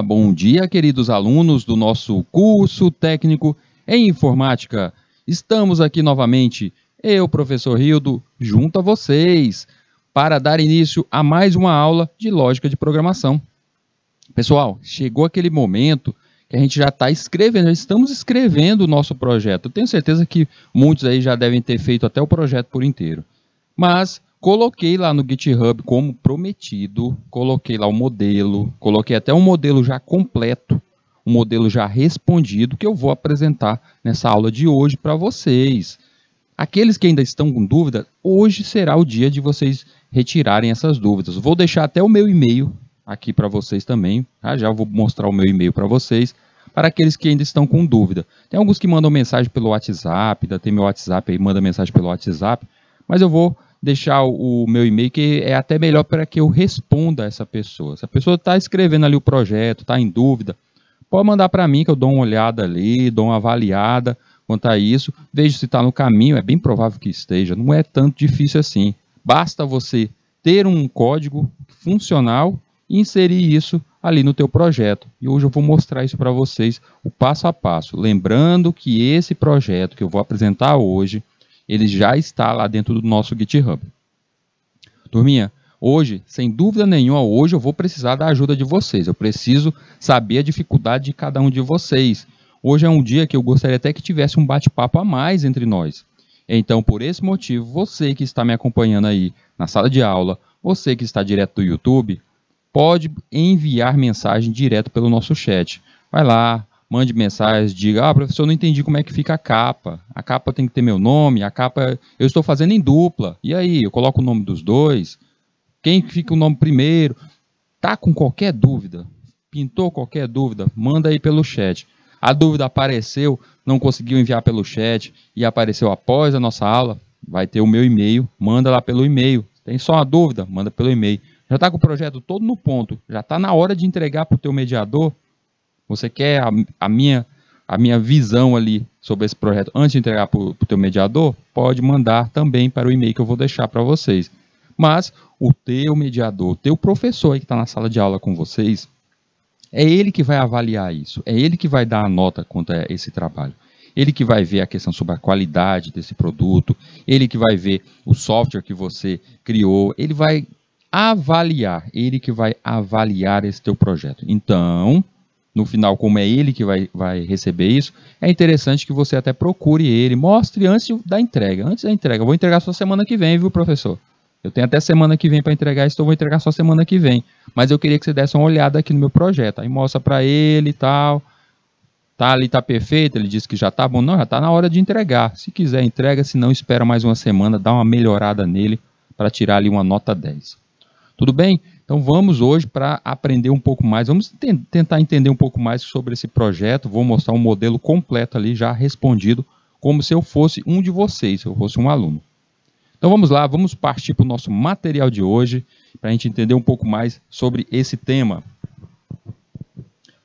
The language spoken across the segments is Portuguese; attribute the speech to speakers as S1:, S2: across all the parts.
S1: Bom dia, queridos alunos do nosso curso técnico em informática. Estamos aqui novamente, eu, professor Rildo, junto a vocês, para dar início a mais uma aula de lógica de programação. Pessoal, chegou aquele momento que a gente já está escrevendo, já estamos escrevendo o nosso projeto. Eu tenho certeza que muitos aí já devem ter feito até o projeto por inteiro. Mas coloquei lá no GitHub como prometido, coloquei lá o modelo, coloquei até um modelo já completo, um modelo já respondido que eu vou apresentar nessa aula de hoje para vocês. Aqueles que ainda estão com dúvida, hoje será o dia de vocês retirarem essas dúvidas. Vou deixar até o meu e-mail aqui para vocês também, tá? Já vou mostrar o meu e-mail para vocês, para aqueles que ainda estão com dúvida. Tem alguns que mandam mensagem pelo WhatsApp, ainda tem meu WhatsApp aí, manda mensagem pelo WhatsApp, mas eu vou deixar o meu e-mail, que é até melhor para que eu responda a essa pessoa. Se a pessoa está escrevendo ali o projeto, está em dúvida, pode mandar para mim que eu dou uma olhada ali, dou uma avaliada quanto a isso, vejo se está no caminho, é bem provável que esteja, não é tanto difícil assim. Basta você ter um código funcional e inserir isso ali no teu projeto. E hoje eu vou mostrar isso para vocês, o passo a passo. Lembrando que esse projeto que eu vou apresentar hoje, ele já está lá dentro do nosso GitHub. Turminha, hoje, sem dúvida nenhuma, hoje eu vou precisar da ajuda de vocês. Eu preciso saber a dificuldade de cada um de vocês. Hoje é um dia que eu gostaria até que tivesse um bate-papo a mais entre nós. Então, por esse motivo, você que está me acompanhando aí na sala de aula, você que está direto do YouTube, pode enviar mensagem direto pelo nosso chat. Vai lá, mande mensagem, diga, professor, não entendi como é que fica a capa. A capa tem que ter meu nome, a capa eu estou fazendo em dupla. E aí, eu coloco o nome dos dois? Quem fica o nome primeiro? Tá com qualquer dúvida? Pintou qualquer dúvida? Manda aí pelo chat. A dúvida apareceu, não conseguiu enviar pelo chat e apareceu após a nossa aula, vai ter o meu e-mail, manda lá pelo e-mail. Tem só uma dúvida? Manda pelo e-mail. Já está com o projeto todo no ponto, já está na hora de entregar para o teu mediador. Você quer a minha visão ali sobre esse projeto antes de entregar para o teu mediador? Pode mandar também para o e-mail que eu vou deixar para vocês. Mas o teu mediador, o teu professor aí que está na sala de aula com vocês, é ele que vai avaliar isso, é ele que vai dar a nota quanto a esse trabalho. Ele que vai ver a questão sobre a qualidade desse produto, ele que vai ver o software que você criou, ele vai avaliar, ele que vai avaliar esse teu projeto. Então, no final, como é ele que vai receber isso, é interessante que você até procure ele, mostre antes da entrega. Antes da entrega, eu vou entregar só semana que vem, viu, professor? Eu tenho até semana que vem para entregar isso, então eu vou entregar só semana que vem. Mas eu queria que você desse uma olhada aqui no meu projeto. Aí mostra para ele e tal. Tá ali, tá perfeito, ele disse que já tá bom. Não, já tá na hora de entregar. Se quiser, entrega, se não, espera mais uma semana, dá uma melhorada nele para tirar ali uma nota 10. Tudo bem? Então vamos hoje para aprender um pouco mais, vamos tentar entender um pouco mais sobre esse projeto, vou mostrar um modelo completo ali, já respondido, como se eu fosse um de vocês, se eu fosse um aluno. Então vamos lá, vamos partir para o nosso material de hoje, para a gente entender um pouco mais sobre esse tema.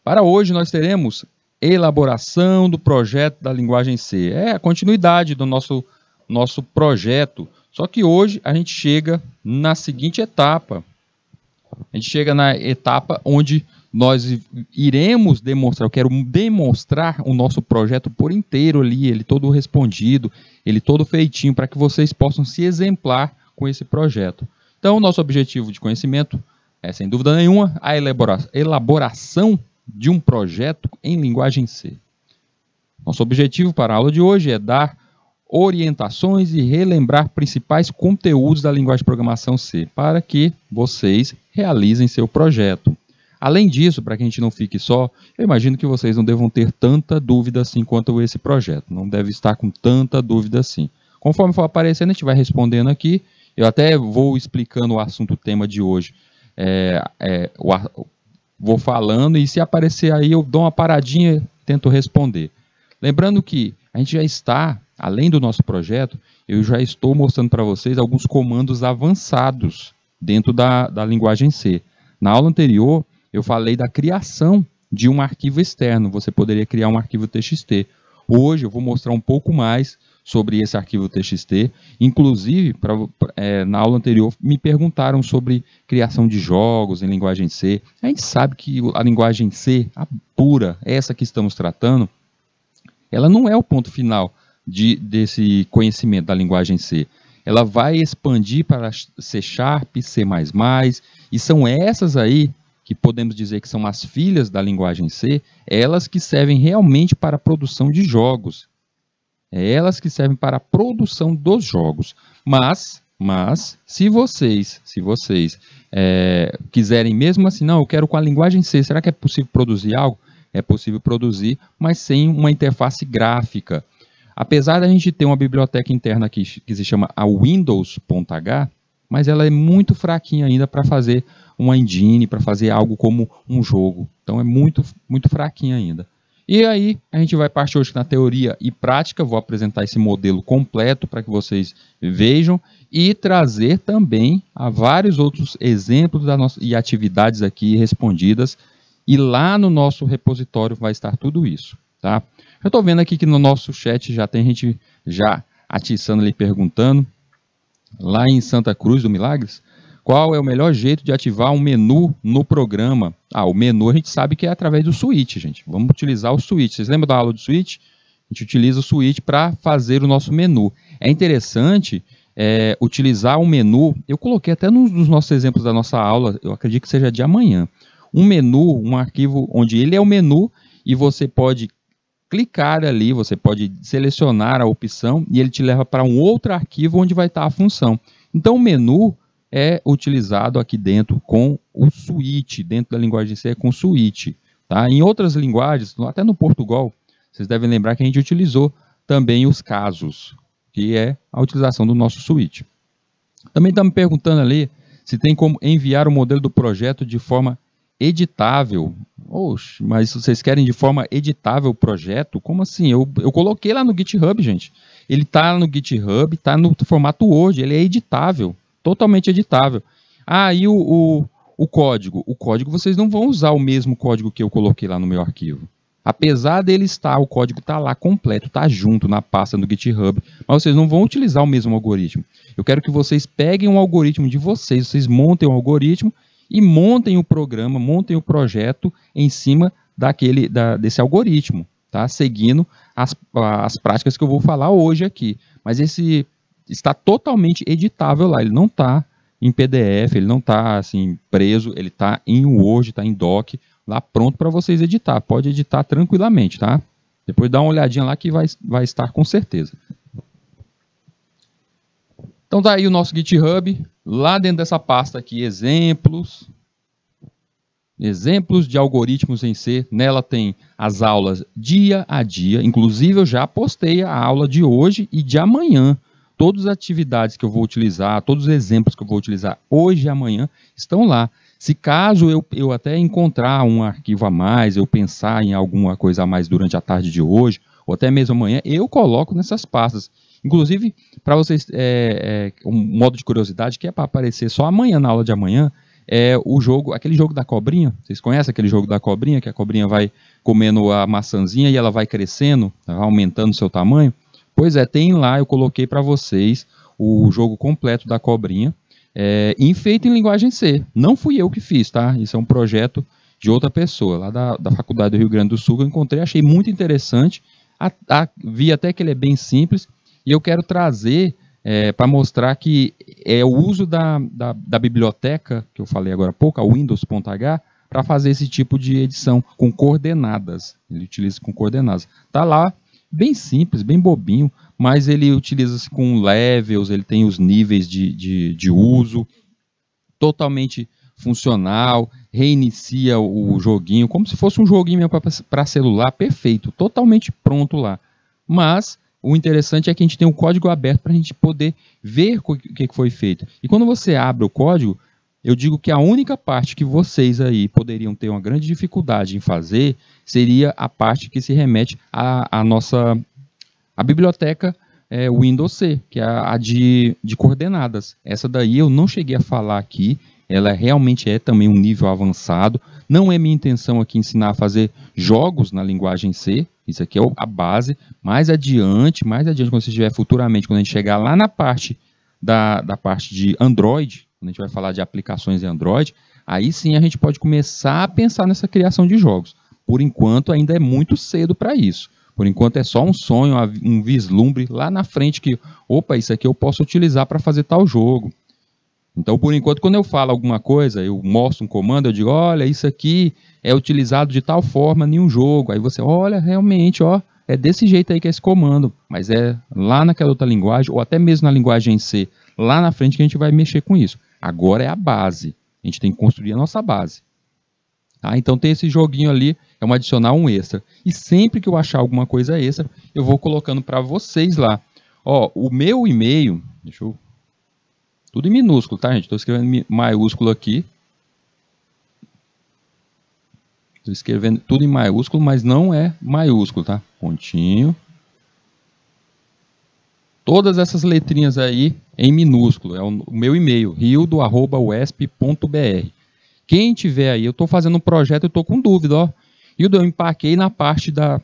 S1: Para hoje nós teremos elaboração do projeto da linguagem C, é a continuidade do nosso projeto. Só que hoje a gente chega na seguinte etapa. A gente chega na etapa onde nós iremos demonstrar, eu quero demonstrar o nosso projeto por inteiro ali, ele todo respondido, ele todo feitinho, para que vocês possam se exemplar com esse projeto. Então, o nosso objetivo de conhecimento é, sem dúvida nenhuma, a elaboração de um projeto em linguagem C. Nosso objetivo para a aula de hoje é dar orientações e relembrar principais conteúdos da linguagem de programação C, para que vocês realizem seu projeto. Além disso, para que a gente não fique só, eu imagino que vocês não devam ter tanta dúvida assim quanto esse projeto, não deve estar com tanta dúvida assim. Conforme for aparecendo, a gente vai respondendo aqui, eu até vou explicando o assunto, o tema de hoje, vou falando e se aparecer aí eu dou uma paradinha e tento responder. Lembrando que a gente já está, além do nosso projeto, eu já estou mostrando para vocês alguns comandos avançados dentro da linguagem C. Na aula anterior, eu falei da criação de um arquivo externo. Você poderia criar um arquivo TXT. Hoje eu vou mostrar um pouco mais sobre esse arquivo TXT. Inclusive, na aula anterior, me perguntaram sobre criação de jogos em linguagem C. A gente sabe que a linguagem C, a pura, essa que estamos tratando, ela não é o ponto final desse conhecimento da linguagem C. Ela vai expandir para C#, C++, e são essas aí que podemos dizer que são as filhas da linguagem C, elas que servem realmente para a produção de jogos. É elas que servem para a produção dos jogos. Mas se vocês quiserem mesmo assim, não, eu quero com a linguagem C, será que é possível produzir algo? É possível produzir, mas sem uma interface gráfica. Apesar da gente ter uma biblioteca interna aqui que se chama a Windows.h, mas ela é muito fraquinha ainda para fazer uma engine, para fazer algo como um jogo. Então é muito fraquinha ainda. E aí a gente vai partir hoje na teoria e prática. Vou apresentar esse modelo completo para que vocês vejam e trazer também vários outros exemplos e atividades aqui respondidas. E lá no nosso repositório vai estar tudo isso, tá? Eu estou vendo aqui que no nosso chat já tem gente já atiçando ali, perguntando. Lá em Santa Cruz do Milagres, qual é o melhor jeito de ativar um menu no programa? O menu a gente sabe que é através do switch, gente. Vamos utilizar o switch. Vocês lembram da aula do switch? A gente utiliza o switch para fazer o nosso menu. É interessante utilizar um menu. Eu coloquei até nos nossos exemplos da nossa aula, eu acredito que seja de amanhã. Um menu, um arquivo onde ele é o menu e você pode clicar ali, você pode selecionar a opção e ele te leva para um outro arquivo onde vai estar a função. Então o menu é utilizado aqui dentro com o switch, dentro da linguagem C é com switch. Tá? Em outras linguagens, até no Portugal, vocês devem lembrar que a gente utilizou também os casos, que é a utilização do nosso switch. Também estamos perguntando ali se tem como enviar o modelo do projeto de forma editável. Oxe, mas vocês querem de forma editável o projeto? Como assim? Eu coloquei lá no GitHub, gente. Ele está no GitHub, está no formato Word, ele é editável, totalmente editável. E o código? O código vocês não vão usar o mesmo código que eu coloquei lá no meu arquivo. Apesar dele o código está lá completo, está junto na pasta do GitHub, mas vocês não vão utilizar o mesmo algoritmo. Eu quero que vocês peguem um algoritmo de vocês montem um algoritmo e montem o programa, montem o projeto em cima desse algoritmo, tá? Seguindo as práticas que eu vou falar hoje aqui. Mas esse está totalmente editável lá, ele não está em PDF, ele não está assim, preso, ele está em Word, está em Doc, lá pronto para vocês editar. Pode editar tranquilamente, tá? Depois dá uma olhadinha lá que vai estar com certeza. Então tá aí o nosso GitHub, lá dentro dessa pasta aqui, exemplos de algoritmos em C. Nela tem as aulas dia a dia, inclusive eu já postei a aula de hoje e de amanhã. Todas as atividades que eu vou utilizar, todos os exemplos que eu vou utilizar hoje e amanhã estão lá. Se caso eu até encontrar um arquivo a mais, eu pensar em alguma coisa a mais durante a tarde de hoje, ou até mesmo amanhã, eu coloco nessas pastas. Inclusive, para vocês, um modo de curiosidade, que é para aparecer só amanhã, na aula de amanhã, aquele jogo da cobrinha. Vocês conhecem aquele jogo da cobrinha, que a cobrinha vai comendo a maçãzinha e ela vai crescendo, vai aumentando o seu tamanho? Pois tem lá, eu coloquei para vocês o jogo completo da cobrinha, feito em linguagem C. Não fui eu que fiz, tá? Isso é um projeto de outra pessoa, lá da Faculdade do Rio Grande do Sul, que eu encontrei, achei muito interessante, vi até que ele é bem simples, e eu quero trazer para mostrar que é o uso da biblioteca, que eu falei agora há pouco, a Windows.h, para fazer esse tipo de edição com coordenadas. Ele utiliza com coordenadas. Está lá, bem simples, bem bobinho, mas ele utiliza com levels, ele tem os níveis de uso, totalmente funcional, reinicia o joguinho, como se fosse um joguinho para celular, perfeito, totalmente pronto lá. Mas o interessante é que a gente tem o código aberto para a gente poder ver o que foi feito. E quando você abre o código, eu digo que a única parte que vocês aí poderiam ter uma grande dificuldade em fazer seria a parte que se remete à biblioteca Windows C, que é a de coordenadas. Essa daí eu não cheguei a falar aqui, ela realmente é também um nível avançado. Não é minha intenção aqui ensinar a fazer jogos na linguagem C, Isso aqui é a base. Mais adiante, quando você estiver futuramente, quando a gente chegar lá na parte da parte de Android, quando a gente vai falar de aplicações em Android, aí sim a gente pode começar a pensar nessa criação de jogos. Por enquanto ainda é muito cedo para isso. Por enquanto é só um sonho, um vislumbre lá na frente que, opa, isso aqui eu posso utilizar para fazer tal jogo. Então, por enquanto, quando eu falo alguma coisa, eu mostro um comando, eu digo, olha, isso aqui é utilizado de tal forma em um jogo. Aí você, olha, realmente, ó, é desse jeito aí que é esse comando. Mas é lá naquela outra linguagem, ou até mesmo na linguagem em C, lá na frente que a gente vai mexer com isso. Agora é a base. A gente tem que construir a nossa base. Tá? Então tem esse joguinho ali, é um adicional, um extra. E sempre que eu achar alguma coisa extra, eu vou colocando para vocês lá. Ó, o meu e-mail, deixa eu... Tudo em minúsculo, tá, gente? Estou escrevendo maiúsculo aqui. Estou escrevendo tudo em maiúsculo, mas não é maiúsculo, tá? Pontinho. Todas essas letrinhas aí em minúsculo. É o meu e-mail, rildo@uesp.br. Quem tiver aí, eu estou fazendo um projeto, eu estou com dúvida, ó. Rildo, eu empaquei na parte da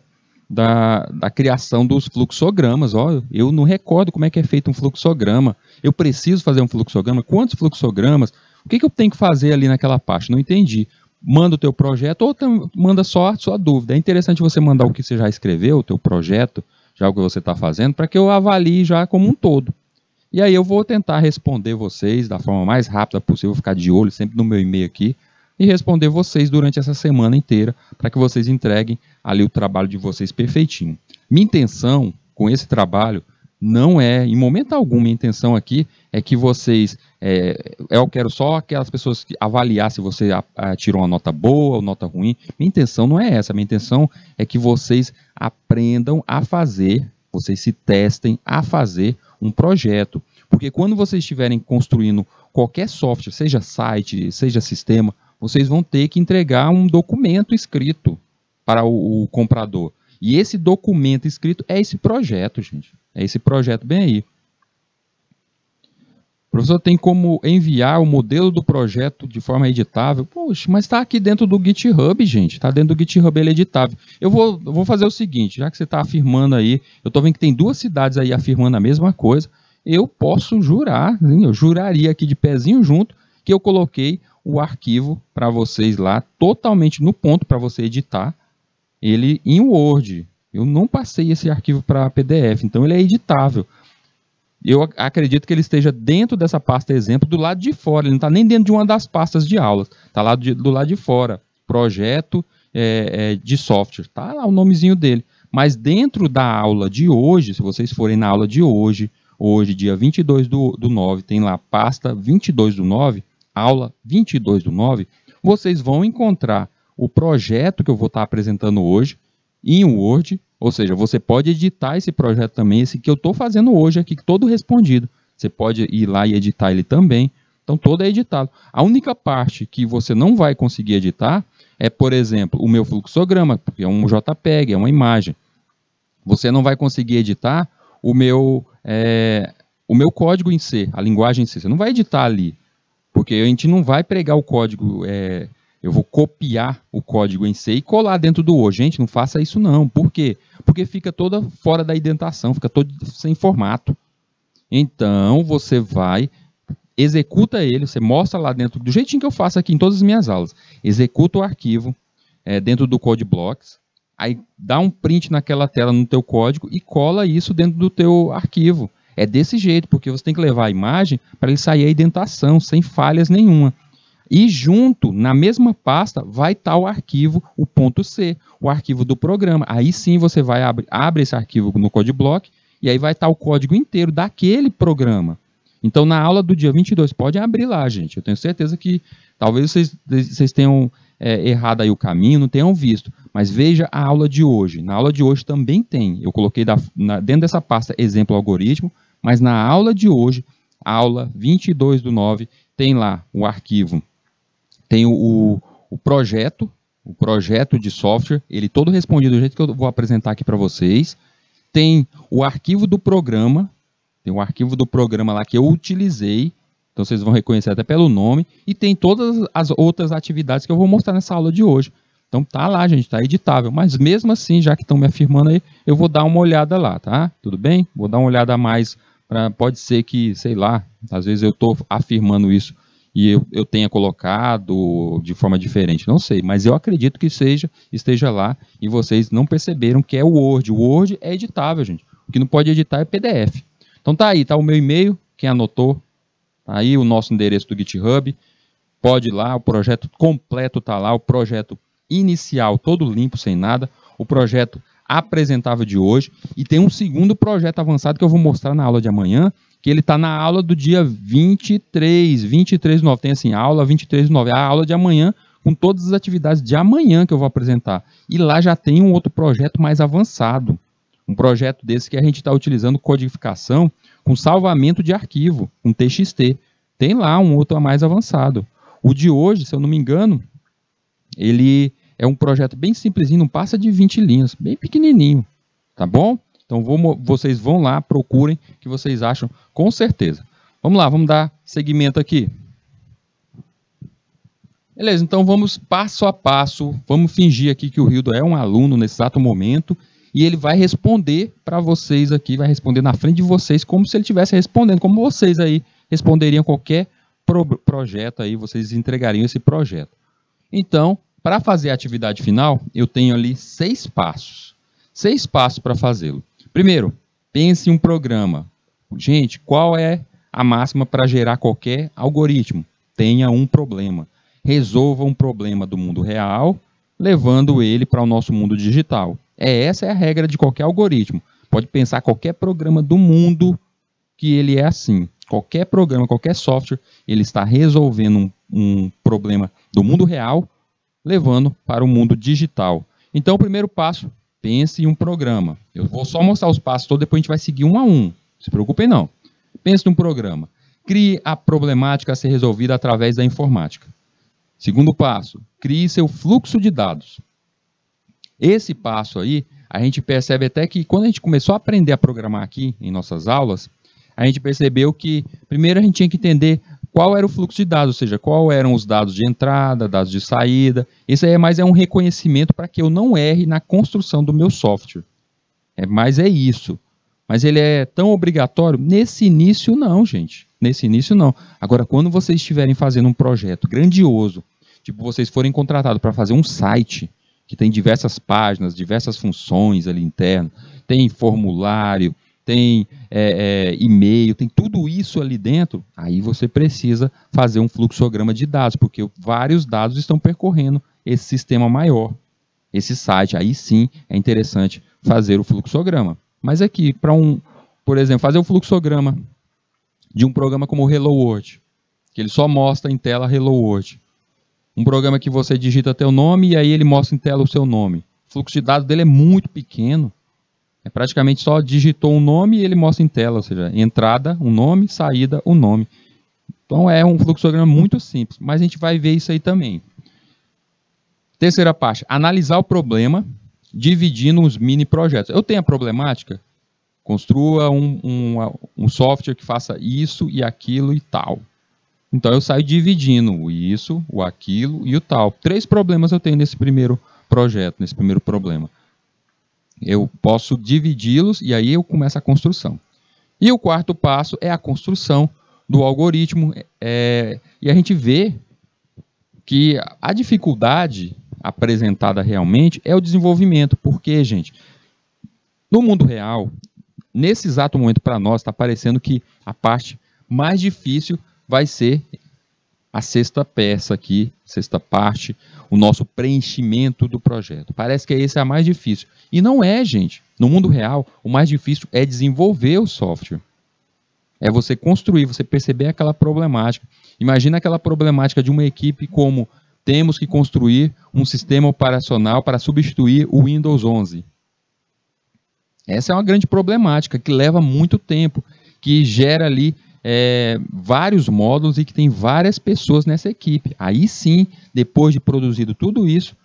S1: criação dos fluxogramas, ó, eu não recordo como é que é feito um fluxograma, eu preciso fazer um fluxograma, quantos fluxogramas, o que eu tenho que fazer ali naquela parte, não entendi. Manda o teu projeto ou manda só a sua dúvida. É interessante você mandar o que você já escreveu, o teu projeto, já o que você está fazendo, para que eu avalie já como um todo. E aí eu vou tentar responder vocês da forma mais rápida possível, ficar de olho sempre no meu e-mail aqui, e responder vocês durante essa semana inteira, para que vocês entreguem ali o trabalho de vocês perfeitinho. Minha intenção com esse trabalho não é, em momento algum, minha intenção aqui é que vocês, eu quero só aquelas pessoas que avaliar se você tirou uma nota boa ou nota ruim. Minha intenção não é essa, minha intenção é que vocês aprendam a fazer, vocês se testem a fazer um projeto. Porque quando vocês estiverem construindo qualquer software, seja site, seja sistema, vocês vão ter que entregar um documento escrito para o comprador. E esse documento escrito é esse projeto, gente. É esse projeto bem aí. O professor tem como enviar o modelo do projeto de forma editável. Poxa, mas está aqui dentro do GitHub, gente. Está dentro do GitHub, ele é editável. Eu vou fazer o seguinte, já que você está afirmando aí, eu estou vendo que tem duas cidades aí afirmando a mesma coisa, eu posso jurar, eu juraria aqui de pezinho junto, que eu coloquei o arquivo para vocês lá, totalmente no ponto para você editar ele em Word. Eu não passei esse arquivo para PDF, então ele é editável. Eu acredito que ele esteja dentro dessa pasta exemplo do lado de fora, ele não está nem dentro de uma das pastas de aulas, está lá do lado de fora, projeto de software, está lá o nomezinho dele. Mas dentro da aula de hoje, se vocês forem na aula de hoje, dia 22 do 9, tem lá pasta 22 do 9, aula 22 do 9, vocês vão encontrar o projeto que eu vou estar apresentando hoje em Word, ou seja, você pode editar esse projeto também, esse que eu estou fazendo hoje aqui, todo respondido. Você pode ir lá e editar ele também, então todo é editado. A única parte que você não vai conseguir editar é, por exemplo, o meu fluxograma, porque é um JPEG, é uma imagem. Você não vai conseguir editar o meu código em C, a linguagem em C, você não vai editar ali. Porque a gente não vai pregar o código, eu vou copiar o código em C e colar dentro do Word. Gente, não faça isso não. Por quê? Porque fica toda fora da indentação, fica todo sem formato. Então, você vai, executa ele, você mostra lá dentro, do jeitinho que eu faço aqui em todas as minhas aulas. Executa o arquivo dentro do CodeBlocks, aí dá um print naquela tela no teu código e cola isso dentro do teu arquivo. É desse jeito, porque você tem que levar a imagem para ele sair a indentação, sem falhas nenhuma. E junto, na mesma pasta, vai estar o arquivo, o .c, o arquivo do programa. Aí sim você vai abre esse arquivo no CodeBlock e aí vai estar o código inteiro daquele programa. Então, na aula do dia 22, pode abrir lá, gente. Eu tenho certeza que talvez vocês tenham errado aí o caminho, não tenham visto. Mas veja a aula de hoje. Na aula de hoje também tem. Eu coloquei dentro dessa pasta exemplo algoritmo, mas na aula de hoje, aula 22 do 9, tem lá o arquivo, tem o projeto de software, ele todo respondido do jeito que eu vou apresentar aqui para vocês. Tem o arquivo do programa, tem o arquivo do programa lá que eu utilizei, então vocês vão reconhecer até pelo nome, e tem todas as outras atividades que eu vou mostrar nessa aula de hoje. Então tá lá, gente, tá editável. Mas mesmo assim, já que estão me afirmando aí, eu vou dar uma olhada lá, tá? Tudo bem? Vou dar uma olhada a mais. Pode ser que, sei lá, às vezes eu estou afirmando isso e eu tenha colocado de forma diferente. Não sei, mas eu acredito que esteja lá e vocês não perceberam que é o Word. O Word é editável, gente. O que não pode editar é PDF. Então tá aí, tá o meu e-mail. Quem anotou, tá aí o nosso endereço do GitHub. Pode ir lá, o projeto completo está lá, o projeto inicial todo limpo, sem nada, o projeto apresentável de hoje, e tem um segundo projeto avançado que eu vou mostrar na aula de amanhã, que ele está na aula do dia 23 de novembro, tem assim, aula 23 de novembro, a aula de amanhã, com todas as atividades de amanhã que eu vou apresentar, e lá já tem um outro projeto mais avançado, um projeto desse que a gente está utilizando codificação com salvamento de arquivo, com TXT, tem lá um outro mais avançado. O de hoje, se eu não me engano, ele é um projeto bem simplesinho, não passa de 20 linhas, bem pequenininho, tá bom? Então vocês vão lá, procurem, que vocês acham com certeza. Vamos lá, vamos dar seguimento aqui. Beleza, então vamos passo a passo, vamos fingir aqui que o Rildo é um aluno nesse exato momento, e ele vai responder para vocês aqui, vai responder na frente de vocês, como se ele estivesse respondendo, como vocês aí responderiam qualquer projeto aí, vocês entregariam esse projeto. Então, para fazer a atividade final, eu tenho ali 6 passos. 6 passos para fazê-lo. Primeiro, pense em um programa. Gente, qual é a máxima para gerar qualquer algoritmo? Tenha um problema. Resolva um problema do mundo real, levando ele para o nosso mundo digital. Essa é a regra de qualquer algoritmo. Pode pensar qualquer programa do mundo que ele é assim. Qualquer programa, qualquer software, ele está resolvendo um problema do mundo real, levando para o mundo digital. Então, o primeiro passo, pense em um programa. Eu vou só mostrar os passos todos, depois a gente vai seguir um a um. Não se preocupem não. Pense num programa. Crie a problemática a ser resolvida através da informática. Segundo passo, crie seu fluxo de dados. Esse passo aí, a gente percebe até que quando a gente começou a aprender a programar aqui em nossas aulas, a gente percebeu que primeiro a gente tinha que entender qual era o fluxo de dados, ou seja, qual eram os dados de entrada, dados de saída. Isso aí é um reconhecimento para que eu não erre na construção do meu software. Mas é isso. Mas ele é tão obrigatório? Nesse início não, gente. Nesse início não. Agora, quando vocês estiverem fazendo um projeto grandioso, tipo vocês forem contratados para fazer um site que tem diversas páginas, diversas funções ali internas, tem formulário, tem e-mail, tem tudo isso ali dentro, aí você precisa fazer um fluxograma de dados, porque vários dados estão percorrendo esse sistema maior, esse site. Aí sim é interessante fazer o fluxograma. Mas aqui, por exemplo, fazer o fluxograma de um programa como o Hello World, que ele só mostra em tela Hello World. Um programa que você digita teu nome e aí ele mostra em tela o seu nome. O fluxo de dados dele é muito pequeno. É praticamente só digitou um nome e ele mostra em tela, ou seja, entrada, um nome, saída, um nome. Então é um fluxograma muito simples, mas a gente vai ver isso aí também. Terceira parte, analisar o problema, dividindo os mini projetos. Eu tenho a problemática, construa um software que faça isso e aquilo e tal. Então eu saio dividindo o isso, o aquilo e o tal. 3 problemas eu tenho nesse primeiro projeto, nesse primeiro problema. Eu posso dividi-los e aí eu começo a construção. E o quarto passo é a construção do algoritmo. E a gente vê que a dificuldade apresentada realmente é o desenvolvimento. Porque, gente, no mundo real, nesse exato momento para nós, está parecendo que a parte mais difícil vai ser a sexta peça aqui, sexta parte, o nosso preenchimento do projeto. Parece que essa é a mais difícil. E não é, gente. No mundo real, o mais difícil é desenvolver o software. É você construir, você perceber aquela problemática. Imagina aquela problemática de uma equipe como temos que construir um sistema operacional para substituir o Windows 11. Essa é uma grande problemática que leva muito tempo, que gera ali vários módulos e que tem várias pessoas nessa equipe. Aí sim, depois de produzido tudo isso,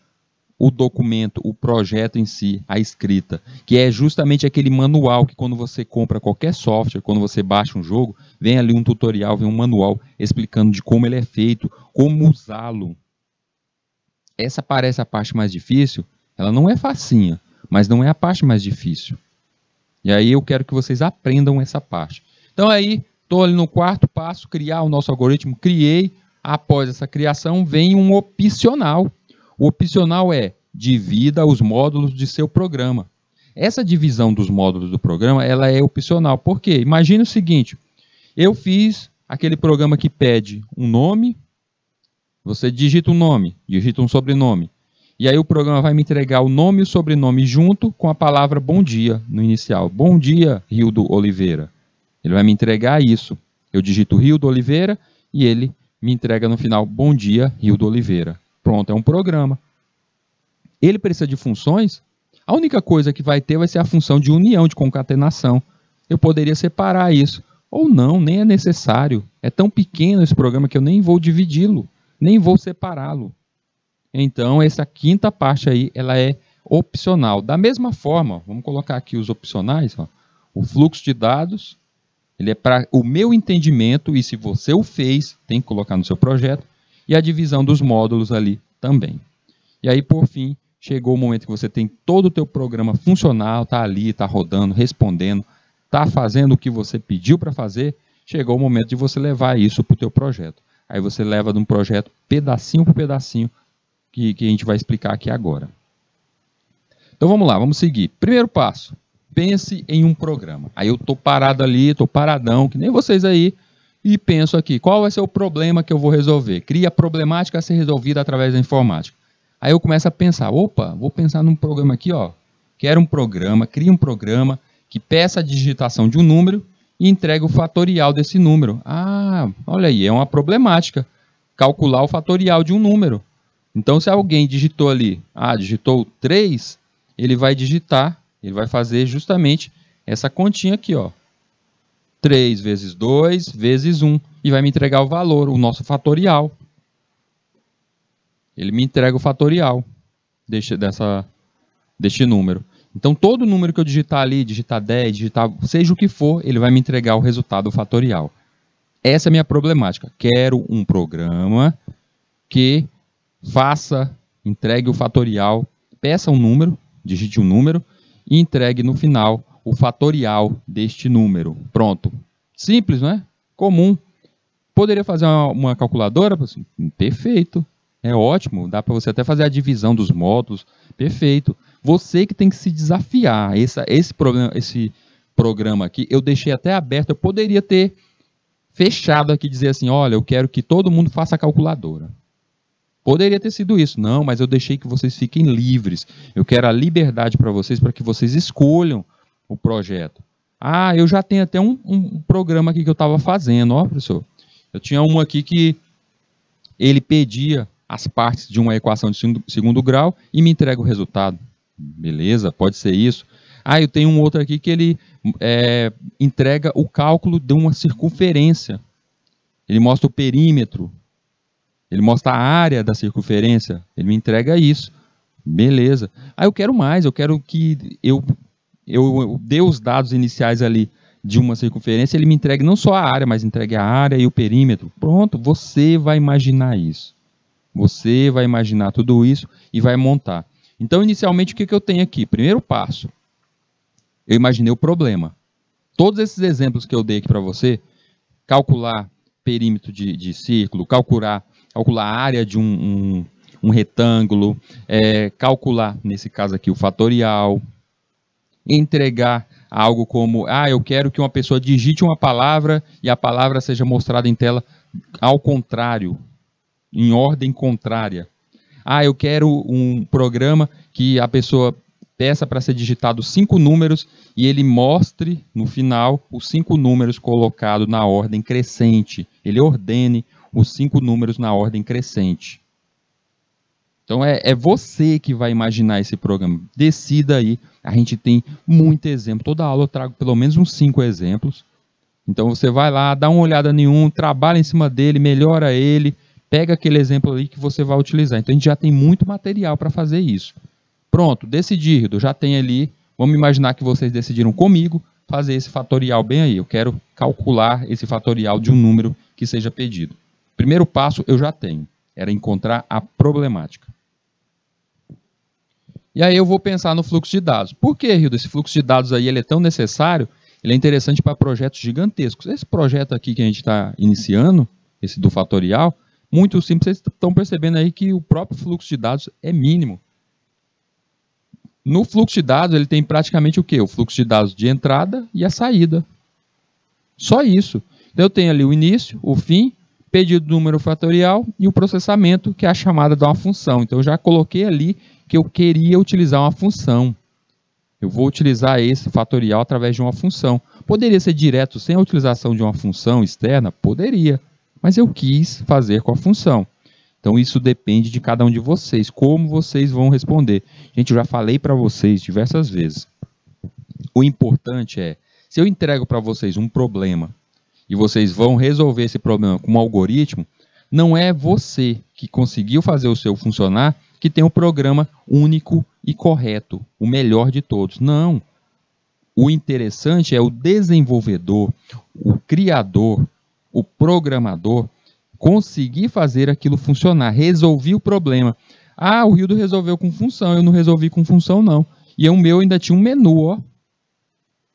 S1: o documento, o projeto em si, a escrita, que é justamente aquele manual que quando você compra qualquer software, quando você baixa um jogo, vem ali um tutorial, vem um manual explicando de como ele é feito, como usá-lo. essa parece a parte mais difícil, ela não é facinha, mas não é a parte mais difícil. E aí eu quero que vocês aprendam essa parte. Então aí, estou ali no quarto passo, criar o nosso algoritmo, criei. Após essa criação, vem um opcional. O opcional é divida os módulos de seu programa. Essa divisão dos módulos do programa, ela é opcional. Por quê? Imagine o seguinte, eu fiz aquele programa que pede um nome, você digita um nome, digita um sobrenome, e aí o programa vai me entregar o nome e o sobrenome junto com a palavra bom dia no inicial. Bom dia, Rildo Oliveira. Ele vai me entregar isso. Eu digito Rildo Oliveira e ele me entrega no final, bom dia, Rildo Oliveira. Pronto, é um programa. Ele precisa de funções? A única coisa que vai ter vai ser a função de união, de concatenação. Eu poderia separar isso. Ou não, nem é necessário. É tão pequeno esse programa que eu nem vou dividi-lo, nem vou separá-lo. Então, essa quinta parte aí, ela é opcional. Da mesma forma, vamos colocar aqui os opcionais, ó. O fluxo de dados, ele é para o meu entendimento, e se você o fez, tem que colocar no seu projeto, e a divisão dos módulos ali também. E aí, por fim, chegou o momento que você tem todo o teu programa funcional, está ali, está rodando, respondendo, está fazendo o que você pediu para fazer, chegou o momento de você levar isso para o teu projeto. Aí você leva de um projeto pedacinho por pedacinho, que a gente vai explicar aqui agora. Então vamos lá, vamos seguir. Primeiro passo, pense em um programa. Aí eu estou parado ali, estou paradão, que nem vocês aí, e penso aqui, qual vai ser o problema que eu vou resolver? Cria a problemática a ser resolvida através da informática. Aí eu começo a pensar, opa, vou pensar num programa aqui, ó. Quero um programa, cria um programa que peça a digitação de um número e entregue o fatorial desse número. Ah, olha aí, é uma problemática. Calcular o fatorial de um número. Então, se alguém digitou ali, digitou 3, ele vai digitar, ele vai fazer justamente essa continha aqui, ó. 3 vezes 2 vezes 1. E vai me entregar o valor, o nosso fatorial. Ele me entrega o fatorial deste número. Então, todo número que eu digitar ali, digitar 10, digitar seja o que for, ele vai me entregar o resultado o fatorial. Essa é a minha problemática. Quero um programa que entregue o fatorial, peça um número, digite um número e entregue no final o fatorial deste número. Pronto. Simples, não é? Comum. Poderia fazer uma calculadora? Perfeito. É ótimo. Dá para você até fazer a divisão dos módulos. Perfeito. Você que tem que se desafiar. Esse programa aqui, eu deixei até aberto. Eu poderia ter fechado aqui e dizer assim, olha, eu quero que todo mundo faça a calculadora. Poderia ter sido isso. Não, mas eu deixei que vocês fiquem livres. Eu quero a liberdade para que vocês escolham o projeto. Eu já tenho até um programa aqui que eu estava fazendo, ó, professor. Eu tinha um aqui que ele pedia as partes de uma equação de segundo grau e me entrega o resultado. Beleza, pode ser isso. Eu tenho um outro aqui que ele entrega o cálculo de uma circunferência. Ele mostra o perímetro. Ele mostra a área da circunferência. Ele me entrega isso. Beleza. Eu quero mais. Eu quero que eu dê os dados iniciais ali de uma circunferência. Ele me entregue não só a área, mas entregue a área e o perímetro. Pronto, você vai imaginar isso. Você vai imaginar tudo isso e vai montar. Então, inicialmente, o que eu tenho aqui? Primeiro passo. Eu imaginei o problema. Todos esses exemplos que eu dei aqui para você, calcular perímetro de círculo, calcular a área de um retângulo, calcular, nesse caso aqui, o fatorial, entregar algo como, eu quero que uma pessoa digite uma palavra e a palavra seja mostrada em tela ao contrário, em ordem contrária. Eu quero um programa que a pessoa peça para ser digitado 5 números e ele mostre, no final, os 5 números colocados na ordem crescente. Ele ordene os 5 números na ordem crescente. Então, é você que vai imaginar esse programa. Decida aí. A gente tem muito exemplo. Toda aula eu trago pelo menos uns 5 exemplos. Então, você vai lá, dá uma olhada em um, trabalha em cima dele, melhora ele, pega aquele exemplo ali que você vai utilizar. Então, a gente já tem muito material para fazer isso. Pronto, decidido, já tem ali. Vamos imaginar que vocês decidiram comigo fazer esse fatorial bem aí. Eu quero calcular esse fatorial de um número que seja pedido. Primeiro passo eu já tenho, era encontrar a problemática. E aí eu vou pensar no fluxo de dados. Por que, Rildo? Esse fluxo de dados aí ele é tão necessário, ele é interessante para projetos gigantescos. Esse projeto aqui que a gente está iniciando, esse do fatorial, muito simples, vocês estão percebendo aí que o próprio fluxo de dados é mínimo. No fluxo de dados, ele tem praticamente o quê? O fluxo de dados de entrada e a saída. Só isso. Então, eu tenho ali o início, o fim, pedido do número fatorial e o processamento, que é a chamada de uma função. Então, eu já coloquei ali que eu queria utilizar uma função. Eu vou utilizar esse fatorial através de uma função. Poderia ser direto sem a utilização de uma função externa? Poderia. Mas eu quis fazer com a função. Então, isso depende de cada um de vocês, como vocês vão responder. Gente, eu já falei para vocês diversas vezes. O importante é, se eu entrego para vocês um problema e vocês vão resolver esse problema com um algoritmo, não é você que conseguiu fazer o seu funcionar que tem o programa único e correto, o melhor de todos. Não. O interessante é o desenvolvedor, o criador, o programador, conseguir fazer aquilo funcionar, resolvi o problema. Ah, o Rildo resolveu com função, eu não resolvi com função não. E o meu ainda tinha um menu, ó.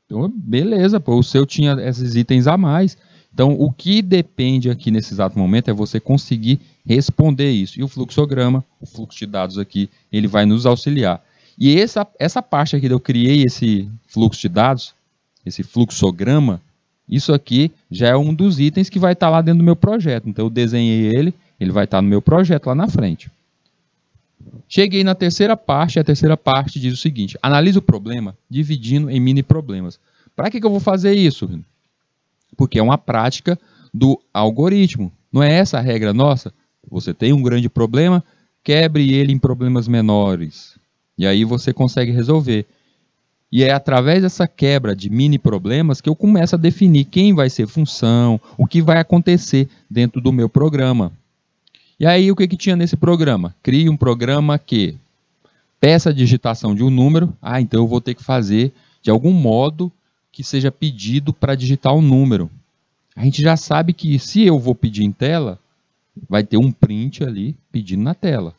S1: Então, beleza, pô, o seu tinha esses itens a mais. Então, o que depende aqui nesse exato momento é você conseguir responder isso. E o fluxograma, o fluxo de dados aqui, ele vai nos auxiliar. E essa parte aqui, eu criei esse fluxo de dados, esse fluxograma, isso aqui já é um dos itens que vai estar lá dentro do meu projeto. Então, eu desenhei ele, ele vai estar no meu projeto lá na frente. Cheguei na terceira parte, e a terceira parte diz o seguinte: analise o problema dividindo em mini problemas. Para que eu vou fazer isso? Porque é uma prática do algoritmo. Não é essa a regra nossa? Você tem um grande problema, quebre ele em problemas menores. E aí você consegue resolver. E é através dessa quebra de mini problemas que eu começo a definir quem vai ser função, o que vai acontecer dentro do meu programa. E aí o que tinha nesse programa? Crie um programa que peça a digitação de um número. Ah, então eu vou ter que fazer de algum modo que seja pedido para digitar um número. A gente já sabe que se eu vou pedir em tela, vai ter um print ali pedindo na tela.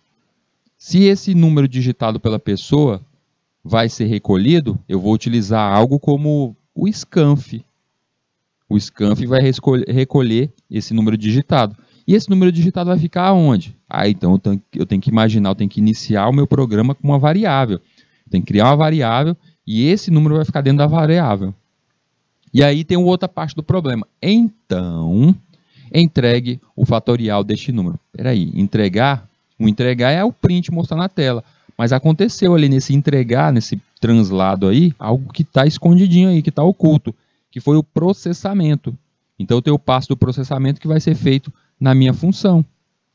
S1: Se esse número digitado pela pessoa vai ser recolhido, eu vou utilizar algo como o scanf. O scanf vai recolher esse número digitado. E esse número digitado vai ficar onde? Ah, então eu tenho que imaginar, eu tenho que iniciar o meu programa com uma variável. Eu tenho que criar uma variável e esse número vai ficar dentro da variável. E aí tem uma outra parte do problema. Então, entregue o fatorial deste número. Espera aí, entregar é o print mostrar na tela. Mas aconteceu ali nesse entregar, nesse translado aí, algo que está escondidinho aí, que está oculto, que foi o processamento. Então, eu tenho o passo do processamento que vai ser feito na minha função,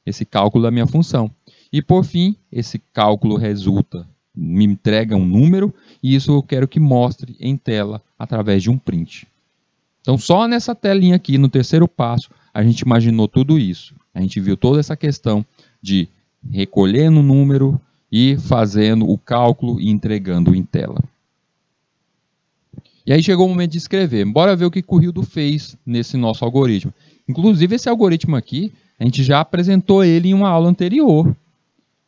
S1: esse cálculo da minha função. E, por fim, esse cálculo resulta, me entrega um número, e isso eu quero que mostre em tela através de um print. Então, só nessa telinha aqui, no terceiro passo, a gente imaginou tudo isso. A gente viu toda essa questão de recolhendo o número e fazendo o cálculo e entregando em tela. E aí chegou o momento de escrever. Bora ver o que o Rildo fez nesse nosso algoritmo. Inclusive, esse algoritmo aqui, a gente já apresentou ele em uma aula anterior.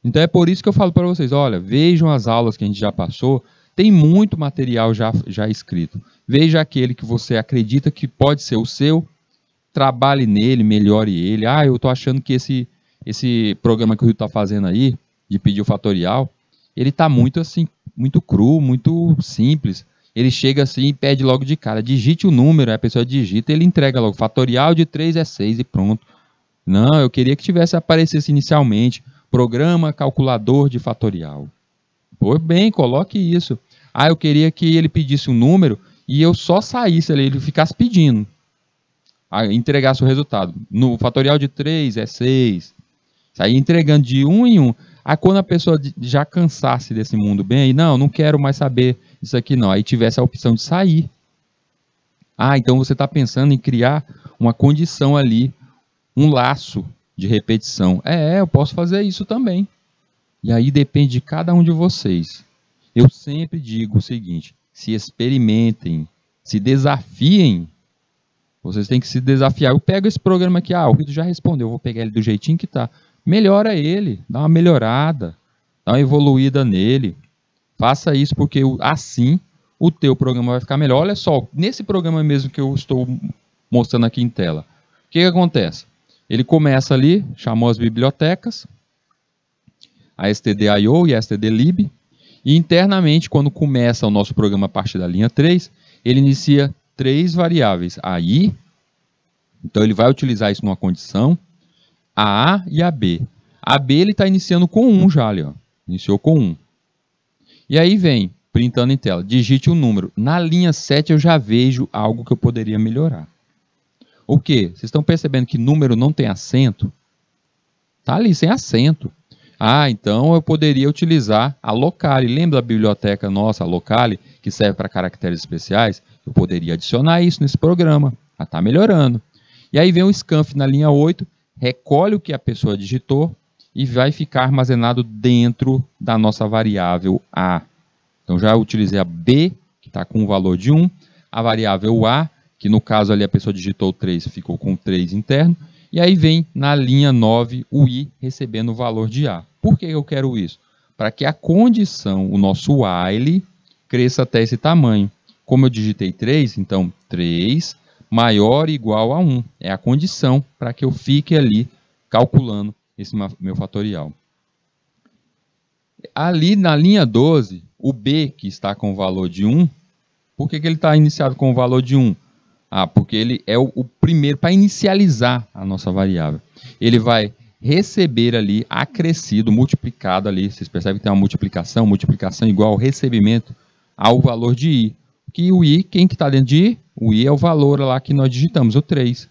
S1: Então, é por isso que eu falo para vocês, olha, vejam as aulas que a gente já passou, tem muito material já escrito. Veja aquele que você acredita que pode ser o seu, trabalhe nele, melhore ele. Ah, eu estou achando que esse programa que o Rildo está fazendo aí, de pedir o fatorial, ele está muito assim, muito cru, muito simples. Ele chega assim e pede logo de cara, digite o número, aí a pessoa digita e ele entrega logo, fatorial de 3 é 6 e pronto. Não, eu queria que aparecesse inicialmente, programa calculador de fatorial. Pô, bem, coloque isso. Ah, eu queria que ele pedisse um número e eu só saísse ali, ele ficasse pedindo. Aí entregasse o resultado. No fatorial de 3 é 6. Sair entregando de 1 em 1. Aí quando a pessoa já cansasse desse mundo bem, aí, não quero mais saber isso aqui não. Aí tivesse a opção de sair. Ah, então você está pensando em criar uma condição ali, um laço de repetição. Eu posso fazer isso também. E aí depende de cada um de vocês. Eu sempre digo o seguinte, se experimentem, se desafiem. Vocês têm que se desafiar. Eu pego esse programa aqui, o Rildo já respondeu, eu vou pegar ele do jeitinho que está. Melhora ele, dá uma melhorada, dá uma evoluída nele. Faça isso porque assim o teu programa vai ficar melhor. Olha só, nesse programa mesmo que eu estou mostrando aqui em tela, o que acontece? Ele começa ali, chamou as bibliotecas, a stdio e a stdlib, e internamente, quando começa o nosso programa a partir da linha 3, ele inicia 3 variáveis, a i, então ele vai utilizar isso numa condição, a e a b. A b ele está iniciando com 1 já ali, ó. Iniciou com 1. E aí vem, printando em tela, digite um número. Na linha 7 eu já vejo algo que eu poderia melhorar. O quê? Vocês estão percebendo que número não tem acento? Está ali sem acento. Ah, então eu poderia utilizar a locale. Lembra da biblioteca nossa, a locale, que serve para caracteres especiais? Eu poderia adicionar isso nesse programa. Já está melhorando. E aí vem o scanf na linha 8, recolhe o que a pessoa digitou e vai ficar armazenado dentro da nossa variável A. Então já utilizei a B, que está com o valor de 1, a variável A, que no caso ali a pessoa digitou 3, ficou com 3 interno, e aí vem na linha 9 o I recebendo o valor de A. Por que eu quero isso? Para que a condição, o nosso while, cresça até esse tamanho. Como eu digitei 3, então 3 maior ou igual a 1. É a condição para que eu fique ali calculando esse meu fatorial. Ali na linha 12, o B, que está com o valor de 1, por que ele está iniciado com o valor de 1? Ah, porque ele é o primeiro para inicializar a nossa variável. Ele vai receber ali, acrescido, multiplicado ali. Vocês percebem que tem uma multiplicação igual ao recebimento ao valor de I. Que o I, quem que está dentro de I? O I é o valor lá que nós digitamos, o 3.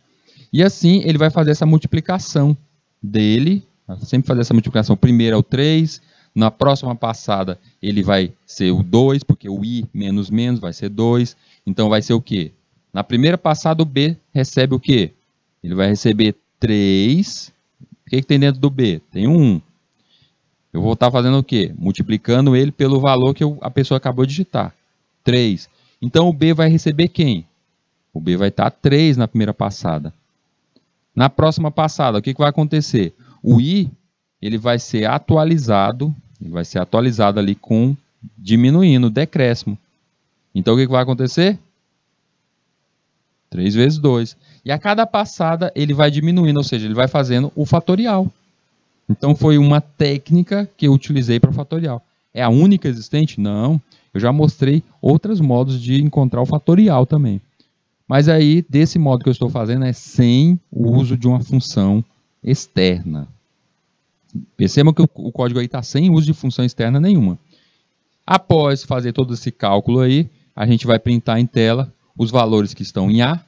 S1: E assim ele vai fazer essa multiplicação dele, sempre fazer essa multiplicação. Primeiro é o 3, na próxima passada ele vai ser o 2, porque o I menos menos vai ser 2. Então vai ser o quê? Na primeira passada o B recebe o quê? Ele vai receber 3. O que tem dentro do B? Tem 1. Eu vou estar fazendo o quê? Multiplicando ele pelo valor que a pessoa acabou de digitar. 3. Então o B vai receber quem? O B vai estar 3 na primeira passada. Na próxima passada, o que vai acontecer? O I ele vai ser atualizado, ali com diminuindo, decréscimo. Então o que vai acontecer? 3 vezes 2. E a cada passada ele vai diminuindo, ou seja, ele vai fazendo o fatorial. Então foi uma técnica que eu utilizei para o fatorial. É a única existente? Não. Eu já mostrei outros modos de encontrar o fatorial também. Mas aí, desse modo que eu estou fazendo, é sem o uso de uma função externa. Percebam que o código aí está sem uso de função externa nenhuma. Após fazer todo esse cálculo aí, a gente vai printar em tela os valores que estão em A,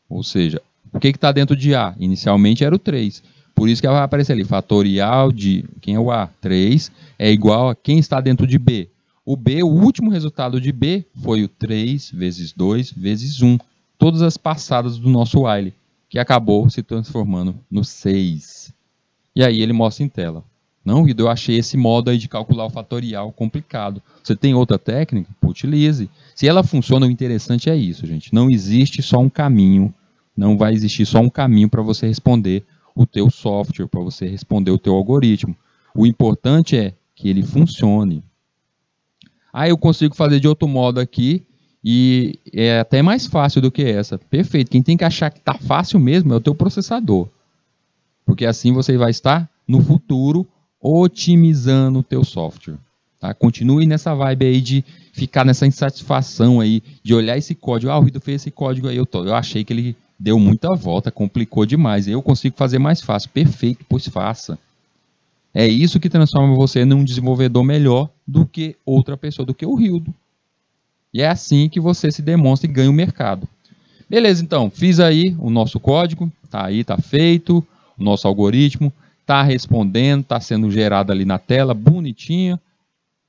S1: ou seja, o que está dentro de A? Inicialmente era o 3. Por isso que vai aparecer ali, fatorial de, quem é o A? 3, é igual a quem está dentro de B. O B, o último resultado de B foi o 3 vezes 2 vezes 1. Todas as passadas do nosso while, que acabou se transformando no 6. E aí ele mostra em tela. Não, Guido, eu achei esse modo aí de calcular o fatorial complicado. Você tem outra técnica? Pô, utilize. Se ela funciona, o interessante é isso, gente. Não existe só um caminho, não vai existir só um caminho para você responder o teu software, para você responder o teu algoritmo. O importante é que ele funcione. Ah, eu consigo fazer de outro modo aqui e é até mais fácil do que essa. Perfeito. Quem tem que achar que está fácil mesmo é o teu processador. Porque assim você vai estar, no futuro, otimizando o teu software. Tá? Continue nessa vibe aí de ficar nessa insatisfação aí, de olhar esse código. Ah, o Guido fez esse código aí, eu achei que ele deu muita volta, complicou demais. Eu consigo fazer mais fácil. Perfeito, pois faça. É isso que transforma você num desenvolvedor melhor do que outra pessoa, do que o Rildo. E é assim que você se demonstra e ganha o mercado. Beleza, então, fiz aí o nosso código, tá aí, tá feito, o nosso algoritmo, tá respondendo, tá sendo gerado ali na tela, bonitinho.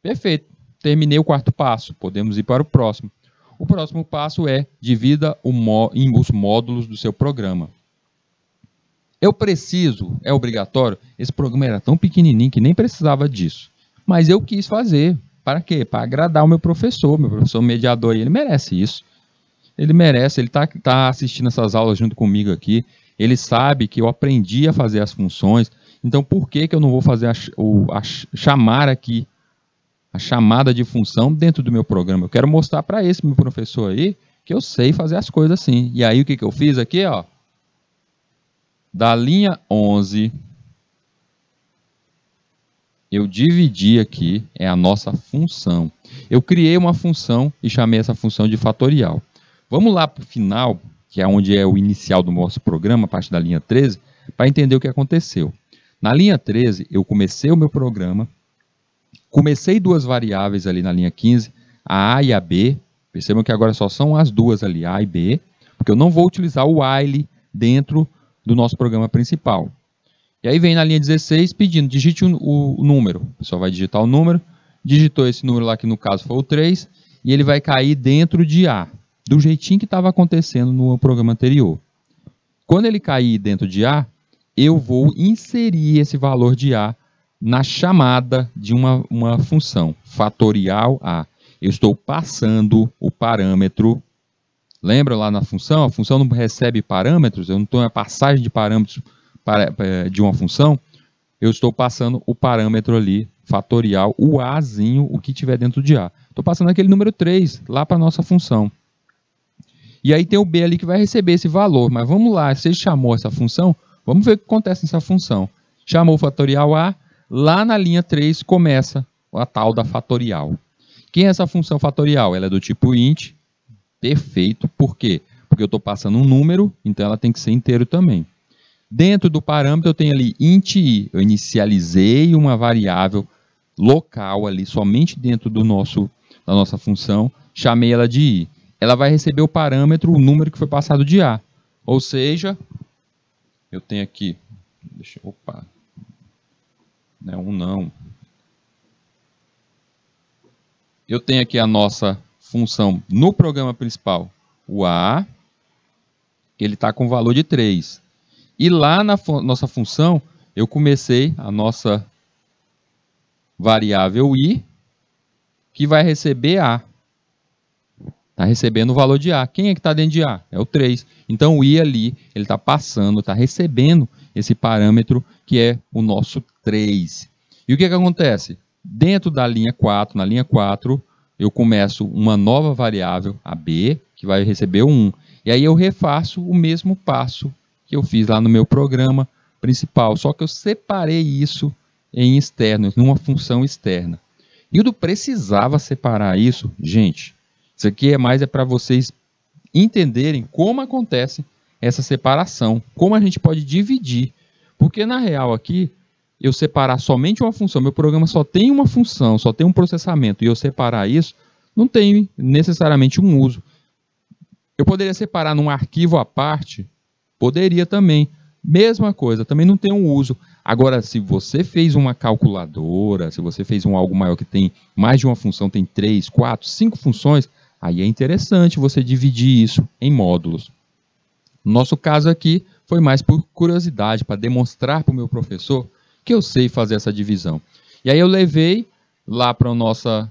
S1: Perfeito, terminei o quarto passo, podemos ir para o próximo. O próximo passo é divida os módulos do seu programa. Eu preciso, é obrigatório, esse programa era tão pequenininho que nem precisava disso. Mas eu quis fazer, para quê? Para agradar o meu professor mediador, ele merece isso. Ele merece, ele está assistindo essas aulas junto comigo aqui, ele sabe que eu aprendi a fazer as funções, então por que eu não vou fazer chamar aqui a chamada de função dentro do meu programa. Eu quero mostrar para esse meu professor aí que eu sei fazer as coisas assim. E aí o que eu fiz aqui, ó? Da linha 11, eu dividi aqui, é a nossa função. Eu criei uma função e chamei essa função de fatorial. Vamos lá para o final, que é onde é o inicial do nosso programa, a partir da linha 13, para entender o que aconteceu. Na linha 13, eu comecei o meu programa, comecei duas variáveis ali na linha 15, a A e a B. Percebam que agora só são as duas ali, A e B, porque eu não vou utilizar o while dentro do nosso programa principal. E aí vem na linha 16 pedindo, digite o número. O pessoal vai digitar o número, digitou esse número lá que no caso foi o 3, e ele vai cair dentro de A, do jeitinho que estava acontecendo no programa anterior. Quando ele cair dentro de A, eu vou inserir esse valor de A na chamada de uma função, fatorial A. Eu estou passando o parâmetro. Lembra lá na função? A função não recebe parâmetros, eu não estou na passagem de parâmetros de uma função. Eu estou passando o parâmetro ali, fatorial, o Azinho, o que tiver dentro de A. Estou passando aquele número 3 lá para a nossa função. E aí tem o B ali que vai receber esse valor. Mas vamos lá, se ele chamou essa função, vamos ver o que acontece nessa função. Chamou o fatorial A, lá na linha 3 começa a tal da fatorial. Quem é essa função fatorial? Ela é do tipo int, perfeito. Por quê? Porque eu estou passando um número, então ela tem que ser inteiro também. Dentro do parâmetro eu tenho ali int i, eu inicializei uma variável local ali, somente dentro da nossa função, chamei ela de i. Ela vai receber o parâmetro, o número que foi passado de A. Ou seja, eu tenho aqui, não é um não. Eu tenho aqui a nossa função no programa principal, o A, ele está com o valor de 3. E lá na nossa função, eu comecei a nossa variável i, que vai receber A. Está recebendo o valor de A. Quem é que está dentro de A? É o 3. Então o i ali, ele está passando, está recebendo esse parâmetro que é o nosso 3. E o que acontece? Dentro da linha 4, na linha 4, eu começo uma nova variável, a B, que vai receber o 1. E aí eu refaço o mesmo passo que eu fiz lá no meu programa principal, só que eu separei isso em externo, numa função externa. E eu precisava separar isso, gente. Isso aqui é para vocês entenderem como acontece essa separação, como a gente pode dividir. Porque na real aqui, eu separar somente uma função, meu programa só tem uma função, só tem um processamento, e eu separar isso, não tem necessariamente um uso. Eu poderia separar num arquivo à parte, poderia também. Mesma coisa, também não tem um uso. Agora, se você fez uma calculadora, se você fez algo maior que tem mais de uma função, tem 3, 4, 5 funções, aí é interessante você dividir isso em módulos. No nosso caso aqui, foi mais por curiosidade, para demonstrar para o meu professor que eu sei fazer essa divisão. E aí eu levei lá para a nossa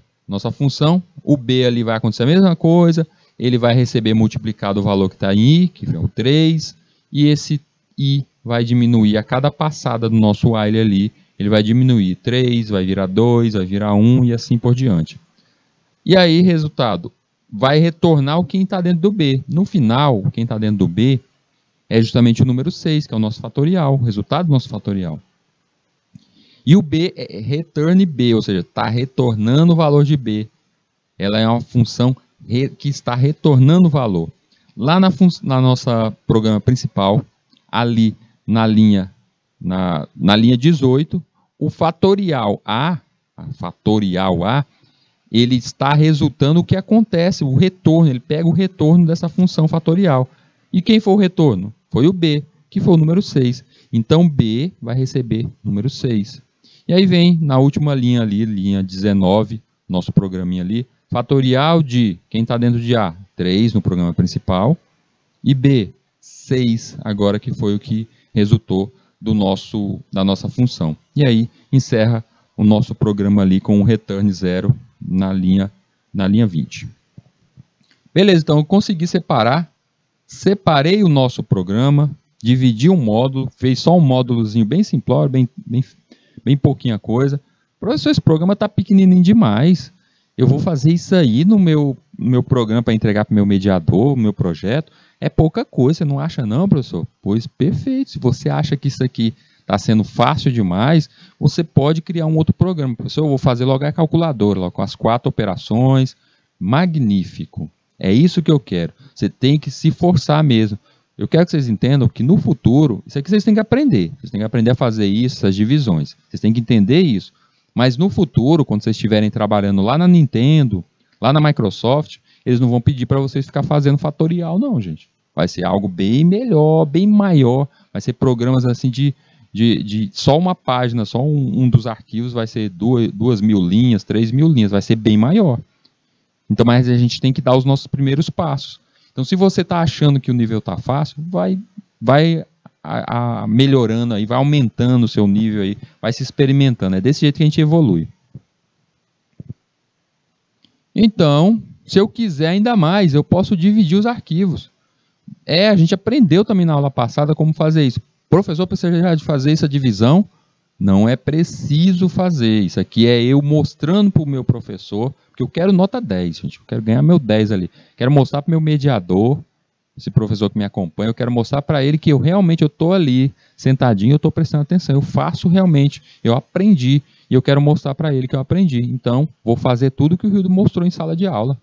S1: função, o B ali vai acontecer a mesma coisa, ele vai receber multiplicado o valor que está em i, que é o 3, e esse i vai diminuir a cada passada do nosso while ali, ele vai diminuir 3, vai virar 2, vai virar 1 e assim por diante. E aí, resultado, vai retornar o quem está dentro do B. No final, quem está dentro do B é justamente o número 6, que é o nosso fatorial, o resultado do nosso fatorial. E o B é return B, ou seja, está retornando o valor de B. Ela é uma função que está retornando o valor. Lá na nosso programa principal, ali na linha 18, o fatorial A, ele está resultando o que acontece, o retorno, ele pega o retorno dessa função fatorial. E quem foi o retorno? Foi o B, que foi o número 6. Então B vai receber número 6. E aí vem na última linha ali, linha 19, nosso programinha ali, fatorial de quem está dentro de A, 3 no programa principal, e B, 6, agora que foi o que resultou da nossa função. E aí encerra o nosso programa ali com o return 0 na linha 20. Beleza, então eu consegui separei o nosso programa, dividi um módulo, fez só um módulozinho bem simplório, bem pouquinha coisa. O Professor, esse programa está pequenininho demais. Eu vou fazer isso aí no meu programa para entregar para o meu mediador, meu projeto. É pouca coisa, você não acha não, professor? Pois perfeito. Se você acha que isso aqui está sendo fácil demais, você pode criar um outro programa. Professor, eu vou fazer logo a calculadora, logo com as 4 operações. Magnífico. É isso que eu quero. Você tem que se forçar mesmo. Eu quero que vocês entendam que no futuro, isso aqui vocês têm que aprender. Vocês têm que aprender a fazer isso, essas divisões. Vocês têm que entender isso. Mas no futuro, quando vocês estiverem trabalhando lá na Nintendo, lá na Microsoft, eles não vão pedir para vocês ficar fazendo fatorial, não, gente. Vai ser algo bem melhor, bem maior. Vai ser programas assim de só uma página, só um dos arquivos vai ser 2.000 linhas, 3.000 linhas. Vai ser bem maior. Então, mas a gente tem que dar os nossos primeiros passos. Então, se você está achando que o nível está fácil, vai melhorando aí, vai aumentando o seu nível aí, vai se experimentando. É desse jeito que a gente evolui. Então, se eu quiser ainda mais, eu posso dividir os arquivos. A gente aprendeu também na aula passada como fazer isso. Professor, precisa de fazer essa divisão? Não é preciso fazer. Isso aqui é eu mostrando para o meu professor, porque eu quero nota 10, gente. Eu quero ganhar meu 10 ali. Quero mostrar para o meu mediador, esse professor que me acompanha, eu quero mostrar para ele que eu realmente estou ali, sentadinho, eu estou prestando atenção, eu faço realmente, eu aprendi, e eu quero mostrar para ele que eu aprendi. Então, vou fazer tudo que o Rildo mostrou em sala de aula.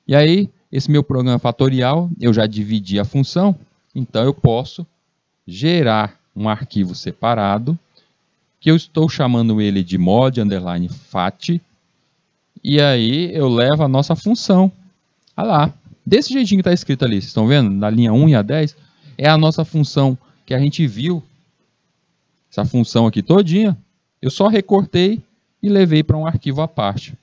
S1: E aí, esse meu programa fatorial, eu já dividi a função, então eu posso gerar um arquivo separado, que eu estou chamando ele de mod_fat, e aí eu levo a nossa função. Olha lá. Desse jeitinho que está escrito ali, vocês estão vendo? Na linha 1 e a 10, é a nossa função que a gente viu. Essa função aqui todinha, eu só recortei e levei para um arquivo à parte.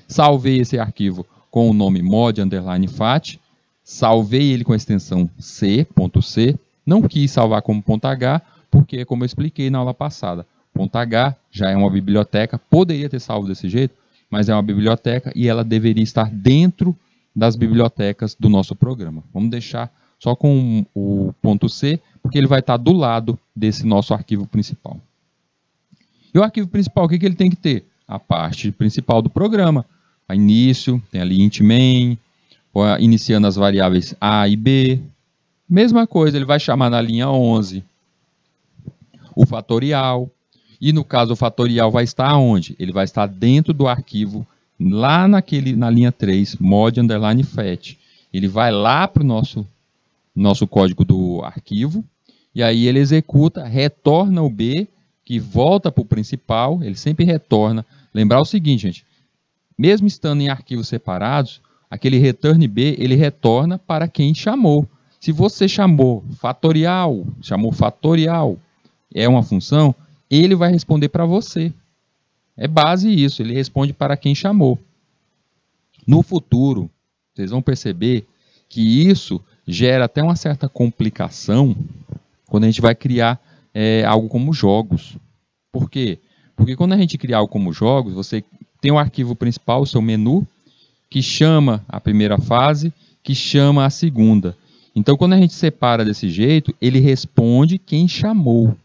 S1: Salvei esse arquivo com o nome mod_fat, salvei ele com a extensão c.c, não quis salvar como .h, porque, como eu expliquei na aula passada, .h já é uma biblioteca, poderia ter salvo desse jeito, mas é uma biblioteca e ela deveria estar dentro das bibliotecas do nosso programa. Vamos deixar só com o .c, porque ele vai estar do lado desse nosso arquivo principal. E o arquivo principal, o que ele tem que ter? A parte principal do programa. A início, tem ali int main, iniciando as variáveis a e b. Mesma coisa, ele vai chamar na linha 11 o fatorial. E no caso, o fatorial vai estar onde? Ele vai estar dentro do arquivo, lá na linha 3, mod_fat. Ele vai lá para o nosso código do arquivo, e aí ele executa, retorna o B, que volta para o principal, ele sempre retorna. Lembrar o seguinte, gente, mesmo estando em arquivos separados, aquele return B, ele retorna para quem chamou. Se você chamou fatorial, é uma função, ele vai responder para você. É base isso, ele responde para quem chamou. No futuro, vocês vão perceber que isso gera até uma certa complicação quando a gente vai criar algo como jogos. Por quê? Porque quando a gente cria algo como jogos, você tem o arquivo principal, o seu menu, que chama a primeira fase, que chama a segunda. Então, quando a gente separa desse jeito, ele responde quem chamou.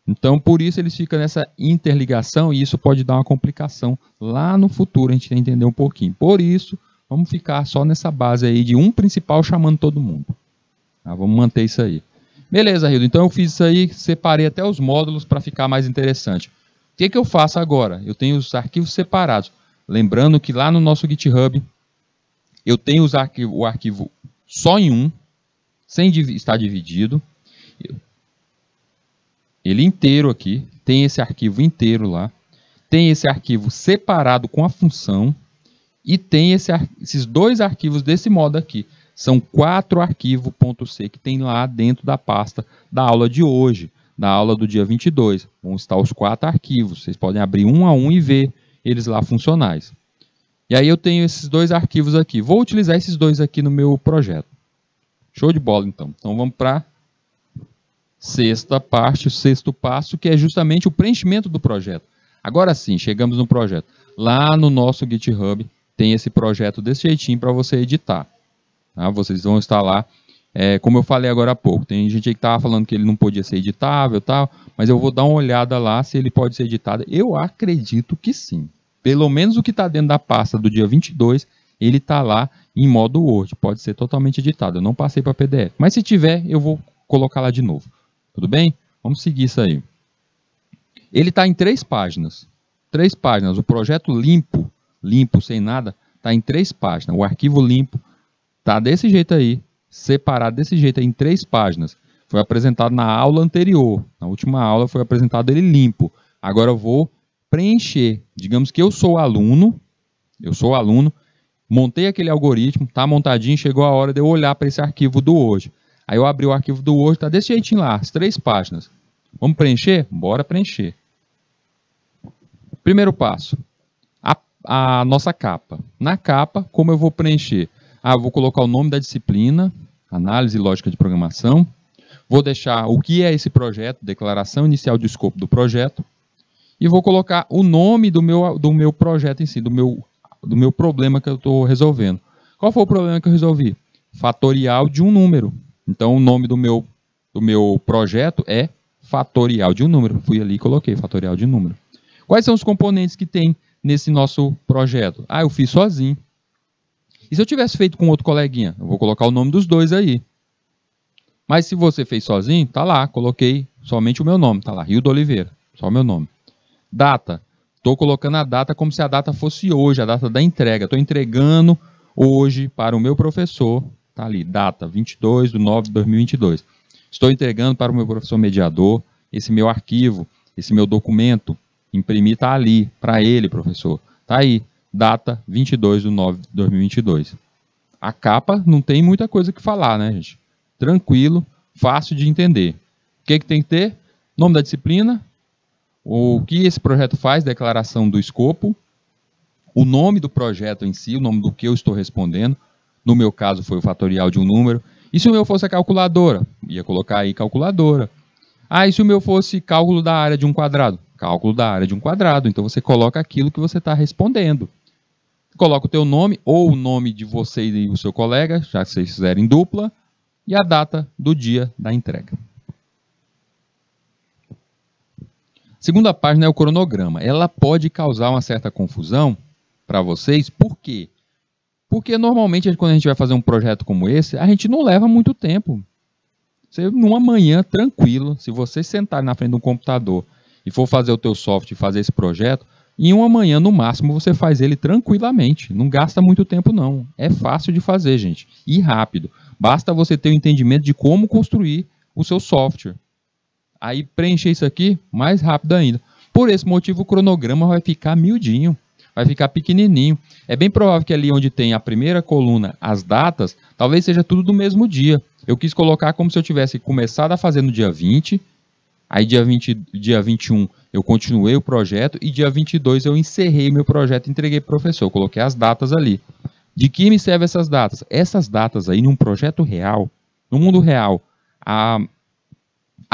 S1: Então, por isso eles ficam nessa interligação e isso pode dar uma complicação lá no futuro, a gente tem que entender um pouquinho. Por isso, vamos ficar só nessa base aí de um principal chamando todo mundo. Tá? Vamos manter isso aí. Beleza, Rildo. Então eu fiz isso aí, separei até os módulos para ficar mais interessante. O que eu faço agora? Eu tenho os arquivos separados. Lembrando que lá no nosso GitHub, eu tenho o arquivo só em um, sem estar dividido. Ele inteiro aqui, tem esse arquivo inteiro lá, tem esse arquivo separado com a função e tem esses dois arquivos desse modo aqui. São 4 arquivos .c que tem lá dentro da pasta da aula de hoje, da aula do dia 22. Vão estar os 4 arquivos, vocês podem abrir um a um e ver eles lá funcionais. E aí eu tenho esses 2 arquivos aqui, vou utilizar esses 2 aqui no meu projeto. Show de bola então. Então vamos para sexta parte, o sexto passo, que é justamente o preenchimento do projeto. Agora sim, chegamos no projeto. Lá no nosso GitHub tem esse projeto desse jeitinho para você editar. Tá? Vocês vão estar lá Como eu falei agora há pouco, tem gente aí que estava falando que ele não podia ser editável e tal, mas eu vou dar uma olhada lá se ele pode ser editado. Eu acredito que sim. Pelo menos o que está dentro da pasta do dia 22, ele está lá em modo Word. Pode ser totalmente editado. Eu não passei para PDF. Mas se tiver, eu vou colocar lá de novo. Tudo bem? Vamos seguir isso aí. Ele está em 3 páginas. 3 páginas. O projeto limpo, sem nada, está em 3 páginas. O arquivo limpo está desse jeito aí, separado desse jeito aí, em 3 páginas. Foi apresentado na aula anterior. Na última aula foi apresentado ele limpo. Agora eu vou preencher. Digamos que eu sou aluno, montei aquele algoritmo, está montadinho, chegou a hora de eu olhar para esse arquivo do Word. Aí eu abri o arquivo do Word, está desse jeitinho lá, as 3 páginas. Vamos preencher? Bora preencher. Primeiro passo, a nossa capa. Na capa, como eu vou preencher? Eu vou colocar o nome da disciplina, Análise e Lógica de Programação. Vou deixar o que é esse projeto, declaração inicial de escopo do projeto. E vou colocar o nome do meu projeto em si, do meu problema que eu estou resolvendo. Qual foi o problema que eu resolvi? Fatorial de um número. Então, o nome do meu projeto é fatorial de um número. Fui ali e coloquei fatorial de um número. Quais são os componentes que tem nesse nosso projeto? Eu fiz sozinho. E se eu tivesse feito com outro coleguinha? Eu vou colocar o nome dos dois aí. Mas se você fez sozinho, tá lá, coloquei somente o meu nome. Tá lá, Rildo Oliveira, só o meu nome. Data. Estou colocando a data como se a data fosse hoje, a data da entrega. Estou entregando hoje para o meu professor. Tá ali, data 22/9/2022. Estou entregando para o meu professor mediador esse meu arquivo, esse meu documento. Imprimir está ali, para ele, professor. Está aí, data 22/9/2022. A capa não tem muita coisa que falar, né, gente? Tranquilo, fácil de entender. O que tem que ter? Nome da disciplina, o que esse projeto faz, declaração do escopo, o nome do projeto em si, o nome do que eu estou respondendo. No meu caso foi o fatorial de um número. E se o meu fosse a calculadora? Ia colocar aí calculadora. E se o meu fosse cálculo da área de um quadrado? Cálculo da área de um quadrado. Então você coloca aquilo que você está respondendo. Coloca o teu nome ou o nome de você e o seu colega, já que vocês fizerem dupla, e a data do dia da entrega. Segunda página é o cronograma. Ela pode causar uma certa confusão para vocês. Por quê? Porque normalmente quando a gente vai fazer um projeto como esse, a gente não leva muito tempo. Numa manhã, tranquilo, se você sentar na frente de um computador e for fazer o teu software e fazer esse projeto, em uma manhã, no máximo, você faz ele tranquilamente. Não gasta muito tempo, não. É fácil de fazer, gente. E rápido. Basta você ter o entendimento de como construir o seu software. Aí, preencher isso aqui mais rápido ainda. Por esse motivo, o cronograma vai ficar miudinho. Vai ficar pequenininho. É bem provável que ali onde tem a primeira coluna, as datas, talvez seja tudo do mesmo dia. Eu quis colocar como se eu tivesse começado a fazer no dia 20, aí dia 21 eu continuei o projeto e dia 22 eu encerrei meu projeto e entreguei para o professor. Eu coloquei as datas ali. De que me servem essas datas? Essas datas aí, num projeto real, no mundo real, a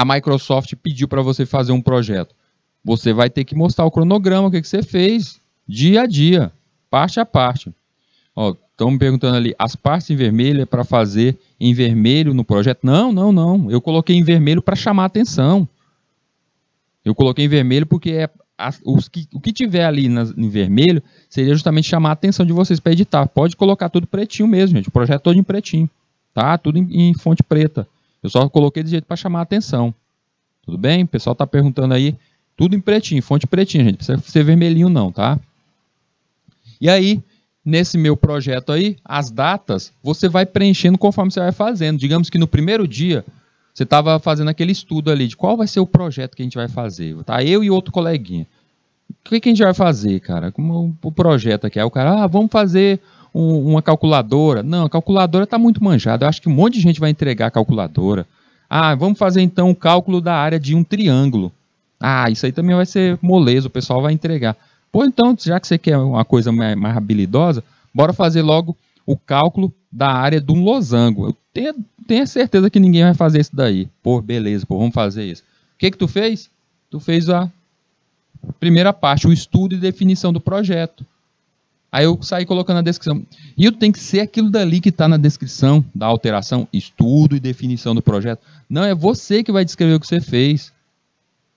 S1: Microsoft pediu para você fazer um projeto. Você vai ter que mostrar o cronograma, o que você fez, dia a dia, parte a parte. Estão me perguntando ali, as partes em vermelho é para fazer em vermelho no projeto? Não. Eu coloquei em vermelho para chamar a atenção. Eu coloquei em vermelho porque o que tiver ali em vermelho seria justamente chamar a atenção de vocês para editar. Pode colocar tudo pretinho mesmo, gente. O projeto todo em pretinho. Tá? Tudo em fonte preta. Eu só coloquei de jeito para chamar a atenção. Tudo bem? O pessoal está perguntando aí. Tudo em pretinho, fonte pretinha, gente. Não precisa ser vermelhinho não, tá? E aí, nesse meu projeto aí, as datas, você vai preenchendo conforme você vai fazendo. Digamos que no primeiro dia, você estava fazendo aquele estudo ali de qual vai ser o projeto que a gente vai fazer. Tá? Eu e outro coleguinha. O que a gente vai fazer, cara? Como o projeto aqui. Aí o cara, vamos fazer uma calculadora. Não, a calculadora está muito manjada. Eu acho que um monte de gente vai entregar a calculadora. Vamos fazer então o cálculo da área de um triângulo. Isso aí também vai ser moleza, o pessoal vai entregar. Então, já que você quer uma coisa mais habilidosa, bora fazer logo o cálculo da área de um losango. Eu tenho certeza que ninguém vai fazer isso daí. Beleza, vamos fazer isso. O que tu fez? Tu fez a primeira parte, o estudo e definição do projeto. Aí eu saí colocando na descrição. E tem que ser aquilo dali que está na descrição da alteração, estudo e definição do projeto. Não, é você que vai descrever o que você fez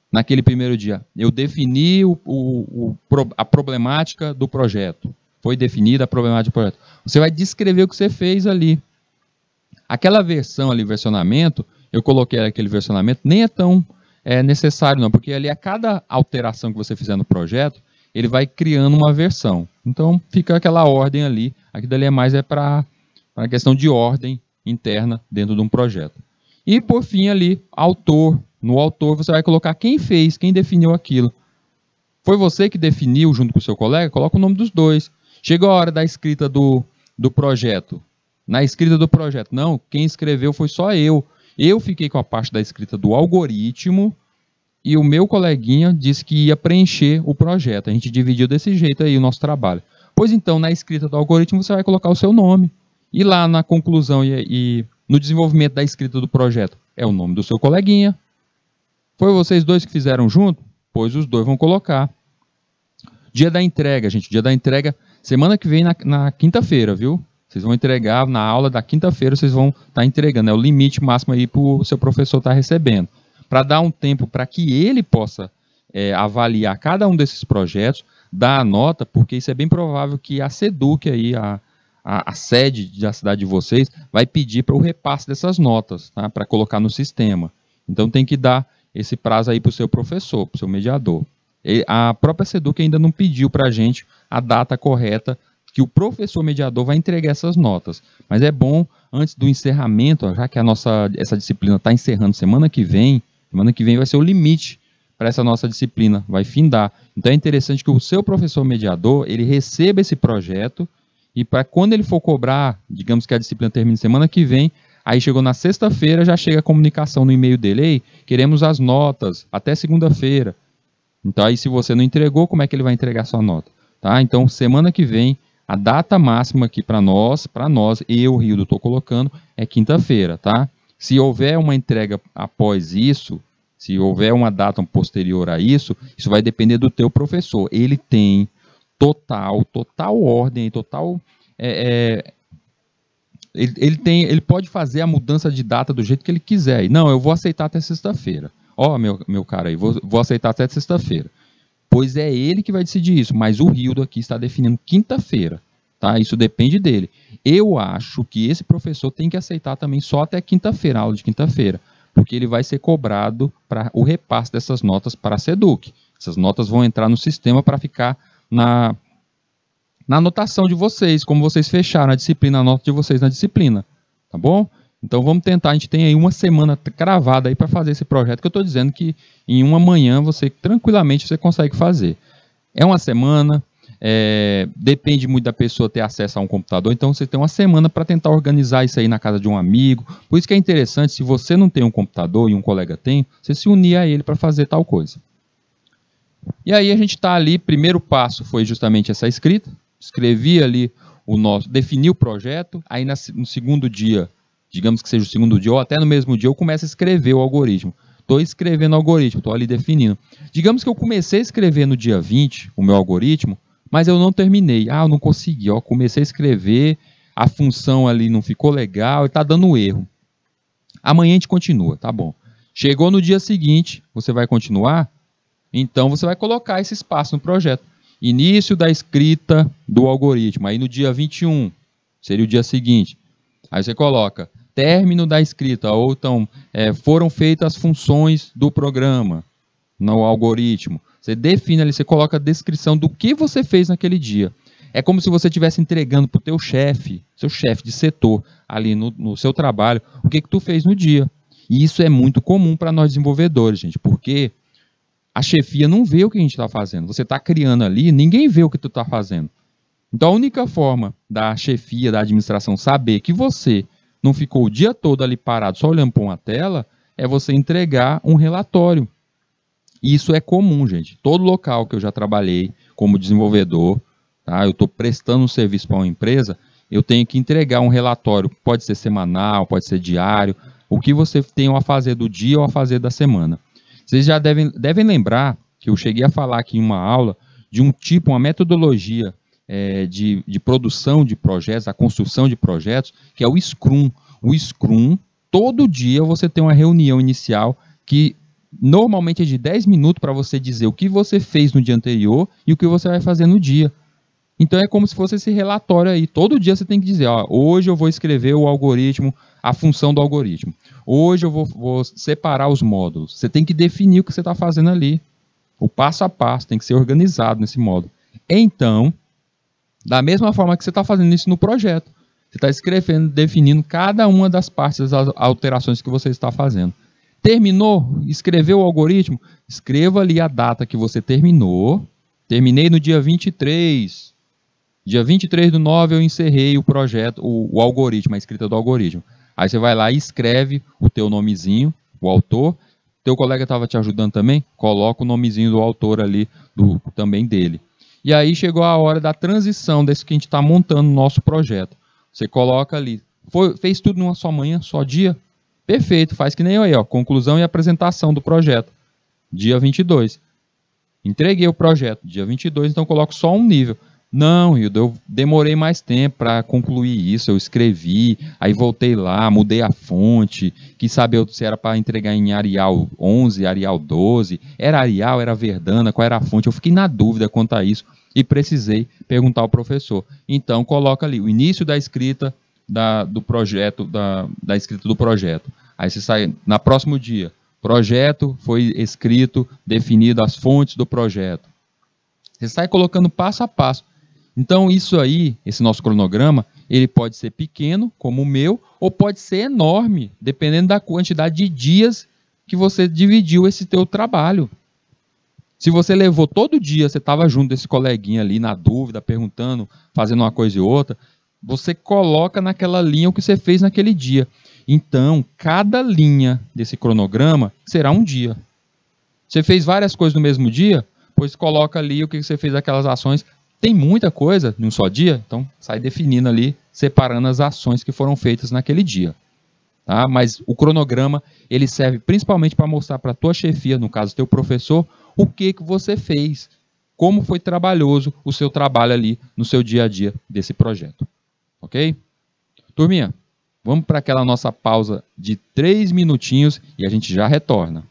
S1: naquele primeiro dia. Eu defini a problemática do projeto. Foi definida a problemática do projeto. Você vai descrever o que você fez ali. Aquela versão ali, versionamento, eu coloquei aquele versionamento, nem é tão necessário não, porque ali a cada alteração que você fizer no projeto, ele vai criando uma versão. Então fica aquela ordem ali. Aqui dali é mais para a questão de ordem interna dentro de um projeto. E por fim ali, autor. No autor você vai colocar quem fez, quem definiu aquilo. Foi você que definiu junto com o seu colega? Coloca o nome dos dois. Chegou a hora da escrita do projeto. Na escrita do projeto, não, quem escreveu foi só eu. Eu fiquei com a parte da escrita do algoritmo e o meu coleguinha disse que ia preencher o projeto. A gente dividiu desse jeito aí o nosso trabalho. Pois então, na escrita do algoritmo você vai colocar o seu nome. E lá na conclusão e no desenvolvimento da escrita do projeto é o nome do seu coleguinha. Foi vocês dois que fizeram junto? Pois os dois vão colocar. Dia da entrega, gente. Dia da entrega, semana que vem na quinta-feira, viu? Vocês vão entregar na aula da quinta-feira, vocês vão estar entregando. É o limite máximo aí para o seu professor estar recebendo. Para dar um tempo para que ele possa avaliar cada um desses projetos, dar a nota, porque isso é bem provável que a SEDUC, aí, a sede da cidade de vocês, vai pedir para o repasse dessas notas, tá? Para colocar no sistema. Então tem que dar esse prazo aí para o seu professor, para o seu mediador. A própria SEDUC ainda não pediu para a gente a data correta que o professor mediador vai entregar essas notas. Mas é bom, antes do encerramento, já que essa disciplina está encerrando semana que vem vai ser o limite para essa nossa disciplina, vai findar. Então é interessante que o seu professor mediador, ele receba esse projeto e para quando ele for cobrar, digamos que a disciplina termine semana que vem, aí chegou na sexta-feira, já chega a comunicação no e-mail dele, ei, queremos as notas até segunda-feira. Então aí se você não entregou, como é que ele vai entregar a sua nota? Tá? Então semana que vem, a data máxima aqui para nós, eu, Rildo, estou colocando, é quinta-feira, tá? Se houver uma entrega após isso, se houver uma data posterior a isso, isso vai depender do teu professor. Ele tem total ordem, ele pode fazer a mudança de data do jeito que ele quiser. Não, eu vou aceitar até sexta-feira. Ó, meu cara aí, vou aceitar até sexta-feira. Pois é ele que vai decidir isso, mas o Rildo aqui está definindo quinta-feira, tá? Isso depende dele. Eu acho que esse professor tem que aceitar também só até quinta-feira, aula de quinta-feira, porque ele vai ser cobrado para o repasse dessas notas para a SEDUC. Essas notas vão entrar no sistema para ficar na anotação de vocês, como vocês fecharam a disciplina, a nota de vocês na disciplina, tá bom? Então vamos tentar, a gente tem aí uma semana cravada aí para fazer esse projeto, que eu estou dizendo que em uma manhã tranquilamente você consegue fazer. É uma semana, depende muito da pessoa ter acesso a um computador, então você tem uma semana para tentar organizar isso aí na casa de um amigo. Por isso que é interessante, se você não tem um computador e um colega tem, você se unir a ele para fazer tal coisa. E aí a gente está ali, primeiro passo foi justamente essa escrita, escrevi ali defini o projeto, aí no segundo dia, digamos que seja o segundo dia, ou até no mesmo dia, eu começo a escrever o algoritmo. Estou escrevendo o algoritmo, estou ali definindo. Digamos que eu comecei a escrever no dia 20, o meu algoritmo, mas eu não terminei. Eu não consegui. Comecei a escrever, a função ali não ficou legal e está dando erro. Amanhã a gente continua, tá bom. Chegou no dia seguinte, você vai continuar? Então você vai colocar esse espaço no projeto. Início da escrita do algoritmo. Aí no dia 21, seria o dia seguinte. Aí você coloca término da escrita, ou então foram feitas as funções do programa no algoritmo. Você define ali, você coloca a descrição do que você fez naquele dia. É como se você estivesse entregando para o teu chefe, seu chefe de setor, ali no seu trabalho, o que tu fez no dia. E isso é muito comum para nós desenvolvedores, gente, porque a chefia não vê o que a gente está fazendo. Você está criando ali, ninguém vê o que tu está fazendo. Então a única forma da chefia, da administração saber que você não ficou o dia todo ali parado só olhando para uma tela, é você entregar um relatório. E isso é comum, gente. Todo local que eu já trabalhei como desenvolvedor, tá? Eu estou prestando um serviço para uma empresa, eu tenho que entregar um relatório, pode ser semanal, pode ser diário, o que você tem a fazer do dia ou a fazer da semana. Vocês já devem lembrar que eu cheguei a falar aqui em uma aula de uma metodologia de produção de projetos, a construção de projetos, que é o Scrum. O Scrum, todo dia você tem uma reunião inicial que normalmente é de 10 minutos para você dizer o que você fez no dia anterior e o que você vai fazer no dia. Então é como se fosse esse relatório aí. Todo dia você tem que dizer, ó, hoje eu vou escrever o algoritmo, a função do algoritmo. Hoje eu vou separar os módulos. Você tem que definir o que você está fazendo ali. O passo a passo tem que ser organizado nesse módulo. Então, da mesma forma que você está fazendo isso no projeto, você está escrevendo, definindo cada uma das partes das alterações que você está fazendo. Terminou? Escreveu o algoritmo? Escreva ali a data que você terminou. Terminei no dia 23. Dia 23/9 eu encerrei o projeto, o algoritmo, a escrita do algoritmo. Aí você vai lá e escreve o teu nomezinho, o autor. Teu colega estava te ajudando também? Coloca o nomezinho do autor ali, também dele. E aí chegou a hora da transição desse que a gente está montando no nosso projeto. Você coloca ali. Fez tudo numa só manhã, só dia? Perfeito, faz que nem eu aí, ó. Conclusão e apresentação do projeto. Dia 22. Entreguei o projeto. Dia 22, então coloco só um nível. Não, Hildo, eu demorei mais tempo para concluir isso, eu escrevi, aí voltei lá, mudei a fonte, quis saber se era para entregar em Arial 11, Arial 12, era Arial, era Verdana, qual era a fonte, eu fiquei na dúvida quanto a isso e precisei perguntar ao professor. Então, coloca ali o início da escrita do projeto, da escrita do projeto. Aí você sai, na próximo dia, projeto foi escrito, definido as fontes do projeto. Você sai colocando passo a passo. Então isso aí, esse nosso cronograma, ele pode ser pequeno, como o meu, ou pode ser enorme, dependendo da quantidade de dias que você dividiu esse teu trabalho. Se você levou todo dia, você estava junto desse coleguinha ali, na dúvida, perguntando, fazendo uma coisa e outra, você coloca naquela linha o que você fez naquele dia. Então, cada linha desse cronograma será um dia. Você fez várias coisas no mesmo dia, pois coloca ali o que você fez aquelas ações. Tem muita coisa num só dia, então sai definindo ali, separando as ações que foram feitas naquele dia. Tá? Mas o cronograma, ele serve principalmente para mostrar para a tua chefia, no caso teu professor, o que você fez, como foi trabalhoso o seu trabalho ali no seu dia a dia desse projeto. Ok? Turminha, vamos para aquela nossa pausa de 3 minutinhos e a gente já retorna.